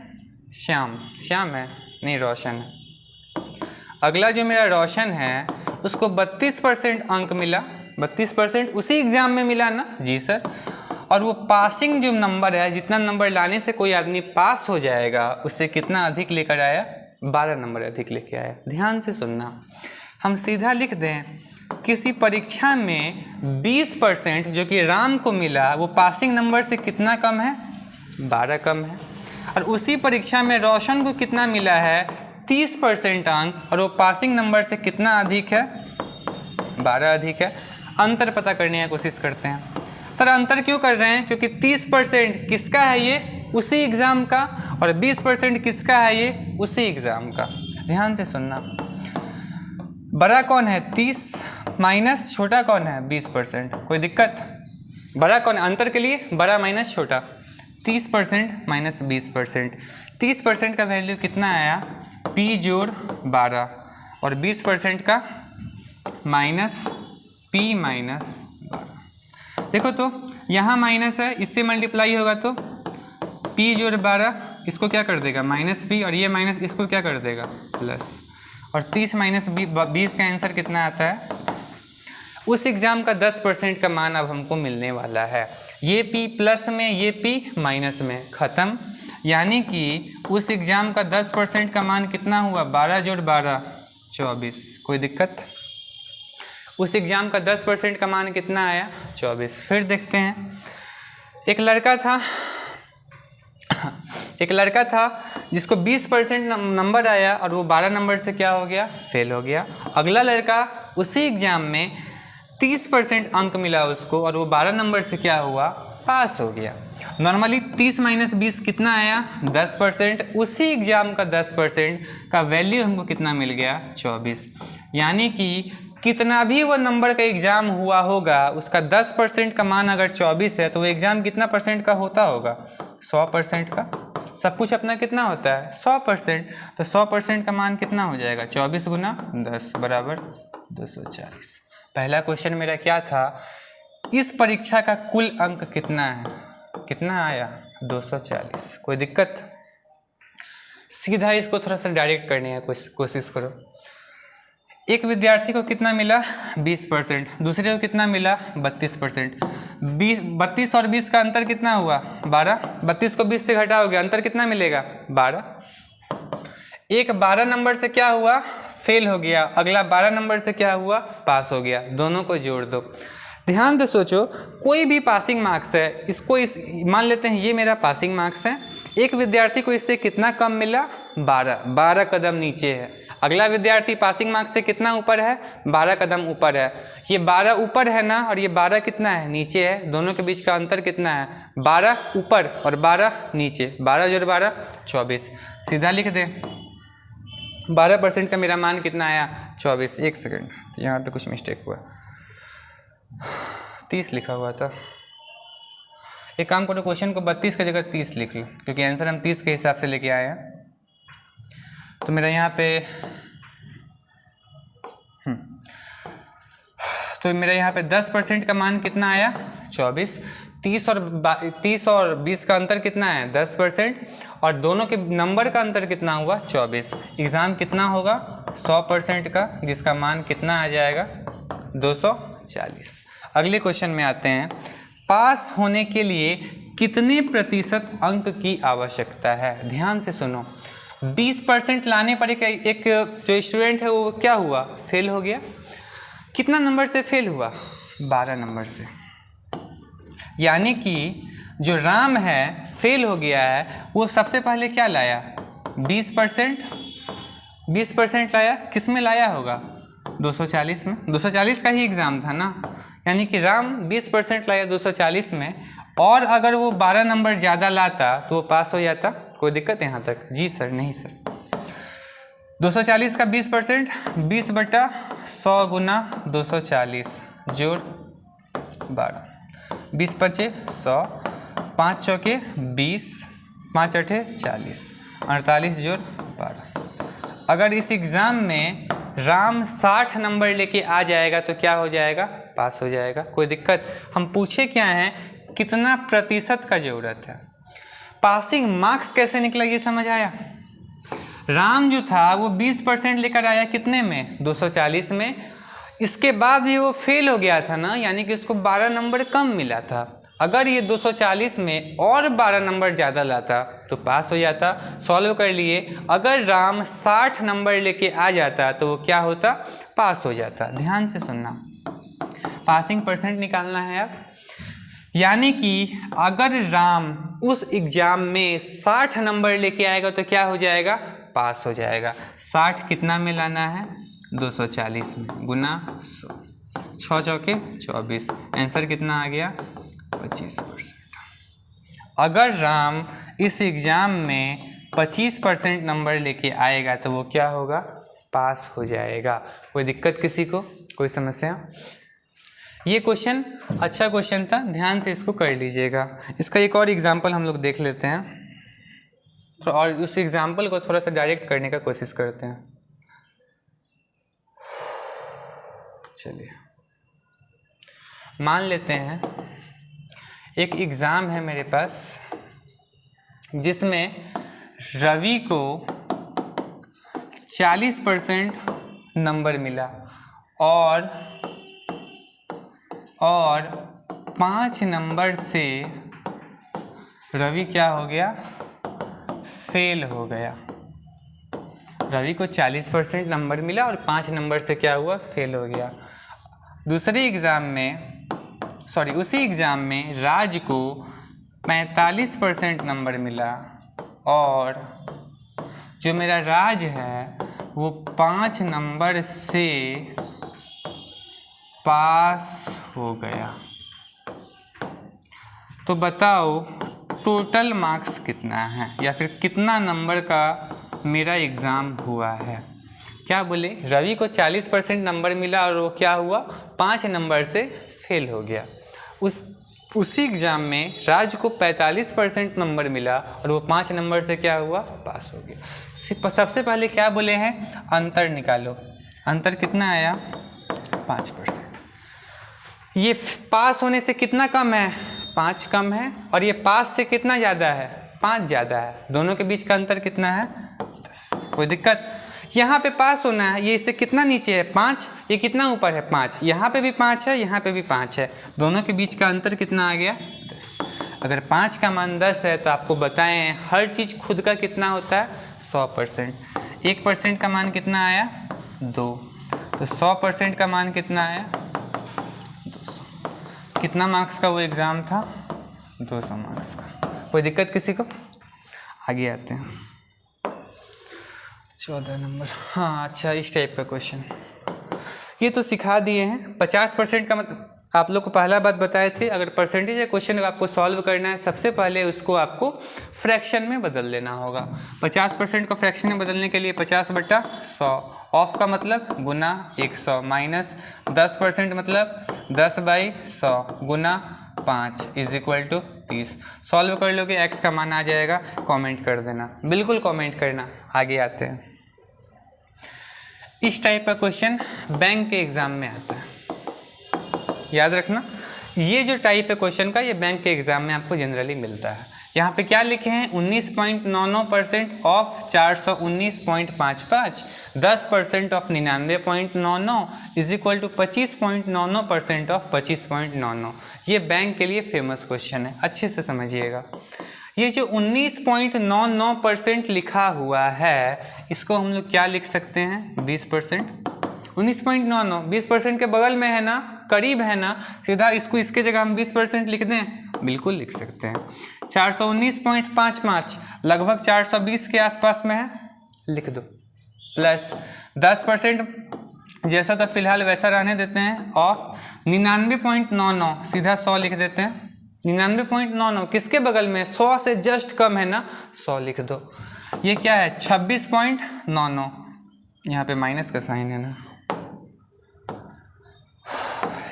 श्याम। श्याम है नहीं, रोशन है। अगला जो मेरा रोशन है, उसको 32% अंक मिला। 32% उसी एग्ज़ाम में मिला ना, जी सर। और वो पासिंग जो नंबर है, जितना नंबर लाने से कोई आदमी पास हो जाएगा, उससे कितना अधिक लेकर आया, 12 नंबर अधिक लेके आया। ध्यान से सुनना, हम सीधा लिख दें किसी परीक्षा में 20% जो कि राम को मिला, वो पासिंग नंबर से कितना कम है, 12 कम है। और उसी परीक्षा में रोशन को कितना मिला है, 30% अंक, और वो पासिंग नंबर से कितना अधिक है, 12 अधिक है। अंतर पता करने की कोशिश करते हैं। सर अंतर क्यों कर रहे हैं, क्योंकि 30% किसका है, ये उसी एग्ज़ाम का, और 20% किसका है, ये उसी एग्ज़ाम का। ध्यान से सुनना, बड़ा कौन है 30 माइनस छोटा कौन है 20%। कोई दिक्कत। बड़ा कौन है, अंतर के लिए बड़ा माइनस छोटा, 30% माइनस 20%। 30% का वैल्यू कितना आया, P जोड़ 12, और 20% का माइनस P माइनस 12। देखो तो यहाँ माइनस है, इससे मल्टीप्लाई होगा तो P जोड़ 12, इसको क्या कर देगा माइनस P, और ये माइनस इसको क्या कर देगा प्लस। और 30 माइनस 20 का आंसर कितना आता है, 10। उस एग्ज़ाम का 10% का मान अब हमको मिलने वाला है। ये P प्लस में, ये P माइनस में, ख़त्म। यानी कि उस एग्ज़ाम का 10% का मान कितना हुआ, 12 जोड़ 12 24। कोई दिक्कत। उस एग्ज़ाम का 10% का मान कितना आया, 24। फिर देखते हैं, एक लड़का था जिसको 20% नंबर आया और वो 12 नंबर से क्या हो गया, फेल हो गया। अगला लड़का उसी एग्जाम में 30% अंक मिला उसको और वो 12 नंबर से क्या हुआ, पास हो गया। नॉर्मली 30 - 20 कितना आया, 10%। उसी एग्जाम का 10% का वैल्यू हमको कितना मिल गया, 24। यानी कि कितना भी वो नंबर का एग्ज़ाम हुआ होगा, उसका 10% का मान अगर 24 है तो वो एग्ज़ाम कितना परसेंट का होता होगा, 100% का। सब कुछ अपना कितना होता है, 100%। तो 100% का मान कितना हो जाएगा, 24 × 10 बराबर 240। पहला क्वेश्चन मेरा क्या था, इस परीक्षा का कुल अंक कितना है, कितना आया, 240। कोई दिक्कत? सीधा इसको थोड़ा सा डायरेक्ट करने है, कोशिश करो। एक विद्यार्थी को कितना मिला, 20%, दूसरे को कितना मिला, 32%। 32 और 20 का अंतर कितना हुआ, 12। 32 को 20 से घटाओगे, अंतर कितना मिलेगा, 12। एक 12 नंबर से क्या हुआ, फेल हो गया, अगला 12 नंबर से क्या हुआ, पास हो गया। दोनों को जोड़ दो। ध्यान से सोचो, कोई भी पासिंग मार्क्स है, इसको मान लेते हैं ये मेरा पासिंग मार्क्स है। एक विद्यार्थी को इससे कितना कम मिला, 12 कदम नीचे है। अगला विद्यार्थी पासिंग मार्क्स से कितना ऊपर है, 12 कदम ऊपर है। ये 12 ऊपर है ना, और ये 12 कितना है, नीचे है। दोनों के बीच का अंतर कितना है, 12 ऊपर और 12 नीचे। 12 + 12 24। सीधा लिख दे, 12% का मेरा मान कितना आया, 24। एक सेकेंड, यहाँ पे कुछ मिस्टेक हुआ, 30 लिखा हुआ था। एक काम करो, क्वेश्चन को 32 की जगह 30 लिख लो, क्योंकि आंसर हम 30 के हिसाब से लेके आए हैं। तो मेरा यहाँ पे तो मेरा यहाँ पे 10% का मान कितना आया, 24। 30 और 20 का अंतर कितना है, 10%। और दोनों के नंबर का अंतर कितना हुआ, 24। एग्ज़ाम कितना होगा, 100% का, जिसका मान कितना आ जाएगा, 240। अगले क्वेश्चन में आते हैं। पास होने के लिए कितने प्रतिशत अंक की आवश्यकता है। ध्यान से सुनो, 20% लाने पर एक जो स्टूडेंट है वो क्या हुआ, फेल हो गया। कितना नंबर से फेल हुआ, 12 नंबर से। यानी कि जो राम है फेल हो गया है, वो सबसे पहले क्या लाया, 20% लाया। किस में लाया होगा, 240 में। 240 का ही एग्ज़ाम था ना, यानी कि राम 20% लाया 240 में। और अगर वो 12 नंबर ज़्यादा लाता तो वो पास हो जाता। कोई दिक्कत यहाँ तक? जी सर, नहीं सर। 240 का 20%, 20/100 × 240 जोड़ 12, 20 × 5 = 100, 5 × 4 = 20, 5 × 8 = 40, 48 जोड़ 12। अगर इस एग्ज़ाम में राम 60 नंबर लेके आ जाएगा तो क्या हो जाएगा, पास हो जाएगा। कोई दिक्कत? हम पूछे क्या हैं, कितना प्रतिशत का ज़रूरत है। पासिंग मार्क्स कैसे निकला ये समझ आया। राम जो था वो 20% लेकर आया, कितने में, 240 में। इसके बाद भी वो फेल हो गया था ना, यानी कि उसको 12 नंबर कम मिला था। अगर ये 240 में और 12 नंबर ज़्यादा लाता तो पास हो जाता। सॉल्व कर लिए, अगर राम 60 नंबर लेके आ जाता तो वो क्या होता, पास हो जाता। ध्यान से सुनना, पासिंग परसेंट निकालना है अब। यानी कि अगर राम उस एग्ज़ाम में 60 नंबर लेके आएगा तो क्या हो जाएगा, पास हो जाएगा। 60 कितना में लाना है, 240 में, गुना 100, 6 चौके 24, आंसर कितना आ गया, 25%। अगर राम इस एग्ज़ाम में 25% नंबर लेके आएगा तो वो क्या होगा, पास हो जाएगा। कोई दिक्कत किसी को, कोई समस्या? ये क्वेश्चन अच्छा क्वेश्चन था, ध्यान से इसको कर लीजिएगा। इसका एक और एग्जाम्पल हम लोग देख लेते हैं तो, और उस एग्जाम्पल को थोड़ा सा डायरेक्ट करने का कोशिश करते हैं। चलिए, मान लेते हैं एक एग्ज़ाम है मेरे पास जिसमें रवि को 40% नंबर मिला और 5 नंबर से रवि क्या हो गया, फेल हो गया। रवि को 40% नंबर मिला और 5 नंबर से क्या हुआ, फेल हो गया। दूसरे एग्ज़ाम में, उसी एग्ज़ाम में राज को 45% नंबर मिला और जो मेरा राज है वो 5 नंबर से पास हो गया, तो बताओ टोटल मार्क्स कितना है या फिर कितना नंबर का मेरा एग्ज़ाम हुआ है। क्या बोले, रवि को 40% नंबर मिला और वो क्या हुआ, 5 नंबर से फेल हो गया। उसी एग्ज़ाम में राज को 45% नंबर मिला और वो 5 नंबर से क्या हुआ, पास हो गया। सबसे पहले क्या बोले हैं, अंतर निकालो। अंतर कितना आया, 5%। ये पास होने से कितना कम है, 5 कम है, और ये पास से कितना ज़्यादा है, 5 ज़्यादा है। दोनों के बीच का अंतर कितना है, 10। कोई दिक्कत, यहाँ पे पास होना है, ये इससे कितना नीचे है, 5, ये कितना ऊपर है, 5। यहाँ पे भी 5 है, यहाँ पे भी 5 है, दोनों के बीच का अंतर कितना आ गया, 10। अगर 5 का मान 10 है तो आपको बताएं हर चीज़ खुद का कितना होता है, 100%। 1% का मान कितना आया, 2। तो 100% का मान कितना आया, 200। कितना मार्क्स का वो एग्ज़ाम था, 200 मार्क्स का। कोई दिक्कत किसी को, आगे आते हैं। 14 नंबर, हाँ अच्छा, इस टाइप का क्वेश्चन ये तो सिखा दिए हैं। 50% का मतलब आप लोग को पहला बात बताए थे, अगर परसेंटेज या क्वेश्चन आपको सॉल्व करना है सबसे पहले उसको आपको फ्रैक्शन में बदल लेना होगा। 50% को फ्रैक्शन में बदलने के लिए 50/100, ऑफ का मतलब गुना 100, माइनस 10% मतलब 10/100 गुना 5 = 30। सॉल्व कर लोगे, एक्स का मान आ जाएगा, कमेंट कर देना, बिल्कुल कमेंट करना। आगे आते हैं। इस टाइप का क्वेश्चन बैंक के एग्ज़ाम में आता है, याद रखना। ये जो टाइप है क्वेश्चन का, ये बैंक के एग्ज़ाम में आपको जनरली मिलता है। यहाँ पे क्या लिखे हैं, 19.99% ऑफ 419.55, 10% ऑफ 99.99 = 25.99% ऑफ 25.99। ये बैंक के लिए फेमस क्वेश्चन है, अच्छे से समझिएगा। ये जो 19.99% लिखा हुआ है, इसको हम लोग क्या लिख सकते हैं, 20%। 19.99 20% के बगल में है ना, करीब है ना, सीधा इसको इसके जगह हम 20% लिख दें, बिल्कुल लिख सकते हैं। 419.55 लगभग 420 के आसपास में है, लिख दो, प्लस 10% जैसा था फिलहाल वैसा रहने देते हैं, ऑफ 99.99 सीधा 100 लिख देते हैं। 99.99 किसके बगल में, 100 से जस्ट कम है ना, 100 लिख दो। ये क्या है, 26.99, यहाँ पे माइनस का साइन है ना,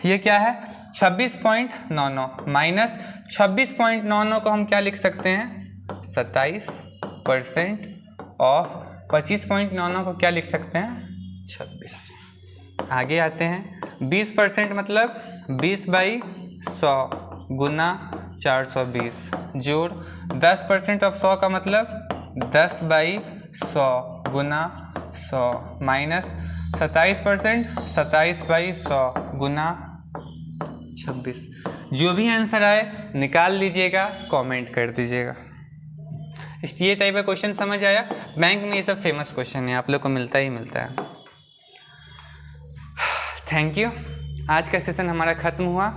ये क्या है, 26.99 माइनस 26.99 को हम क्या लिख सकते हैं, 27% ऑफ 25.99 को क्या लिख सकते हैं, 26। आगे आते हैं। 20% मतलब 20/100 गुना 420 जोड़ 10% ऑफ 100 का मतलब 10/100 गुना 100 माइनस 27% 27/100 गुना 26। जो भी आंसर आए निकाल लीजिएगा, कमेंट कर दीजिएगा। ये टाइप का क्वेश्चन समझ आया। बैंक में ये सब फेमस क्वेश्चन है, आप लोग को मिलता ही मिलता है। Thank you. आज का सेशन हमारा ख़त्म हुआ।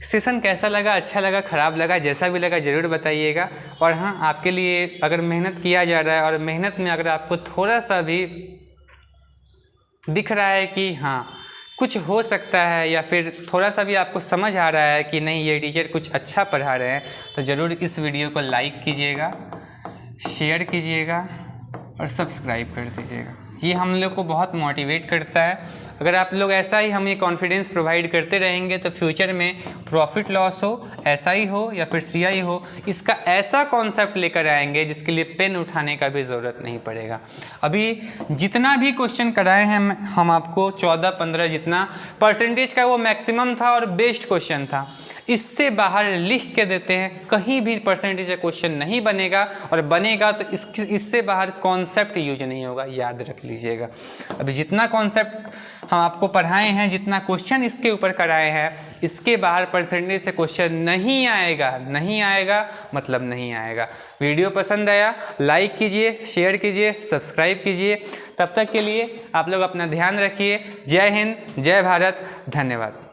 सेशन कैसा लगा, अच्छा लगा, ख़राब लगा, जैसा भी लगा ज़रूर बताइएगा। और हाँ, आपके लिए अगर मेहनत किया जा रहा है और मेहनत में अगर आपको थोड़ा सा भी दिख रहा है कि हाँ कुछ हो सकता है, या फिर थोड़ा सा भी आपको समझ आ रहा है कि नहीं ये टीचर कुछ अच्छा पढ़ा रहे हैं, तो ज़रूर इस वीडियो को लाइक कीजिएगा, शेयर कीजिएगा और सब्सक्राइब कर दीजिएगा। ये हम लोग को बहुत मोटिवेट करता है। अगर आप लोग ऐसा ही हमें कॉन्फिडेंस प्रोवाइड करते रहेंगे तो फ्यूचर में प्रॉफिट लॉस हो, SI हो या फिर CI हो, इसका ऐसा कॉन्सेप्ट लेकर आएंगे जिसके लिए पेन उठाने का भी ज़रूरत नहीं पड़ेगा। अभी जितना भी क्वेश्चन कराए हैं हम आपको 14-15 जितना परसेंटेज का वो मैक्सिमम था और बेस्ट क्वेश्चन था। इससे बाहर लिख के देते हैं, कहीं भी परसेंटेज का क्वेश्चन नहीं बनेगा, और बनेगा तो इससे बाहर कॉन्सेप्ट यूज नहीं होगा, याद रख लीजिएगा। अभी जितना कॉन्सेप्ट हम आपको पढ़ाए हैं, जितना क्वेश्चन इसके ऊपर कराए हैं, इसके बाहर परसेंटेज से क्वेश्चन नहीं आएगा, नहीं आएगा मतलब नहीं आएगा। वीडियो पसंद आया लाइक कीजिए, शेयर कीजिए, सब्सक्राइब कीजिए। तब तक के लिए आप लोग अपना ध्यान रखिए। जय हिंद, जय भारत, धन्यवाद।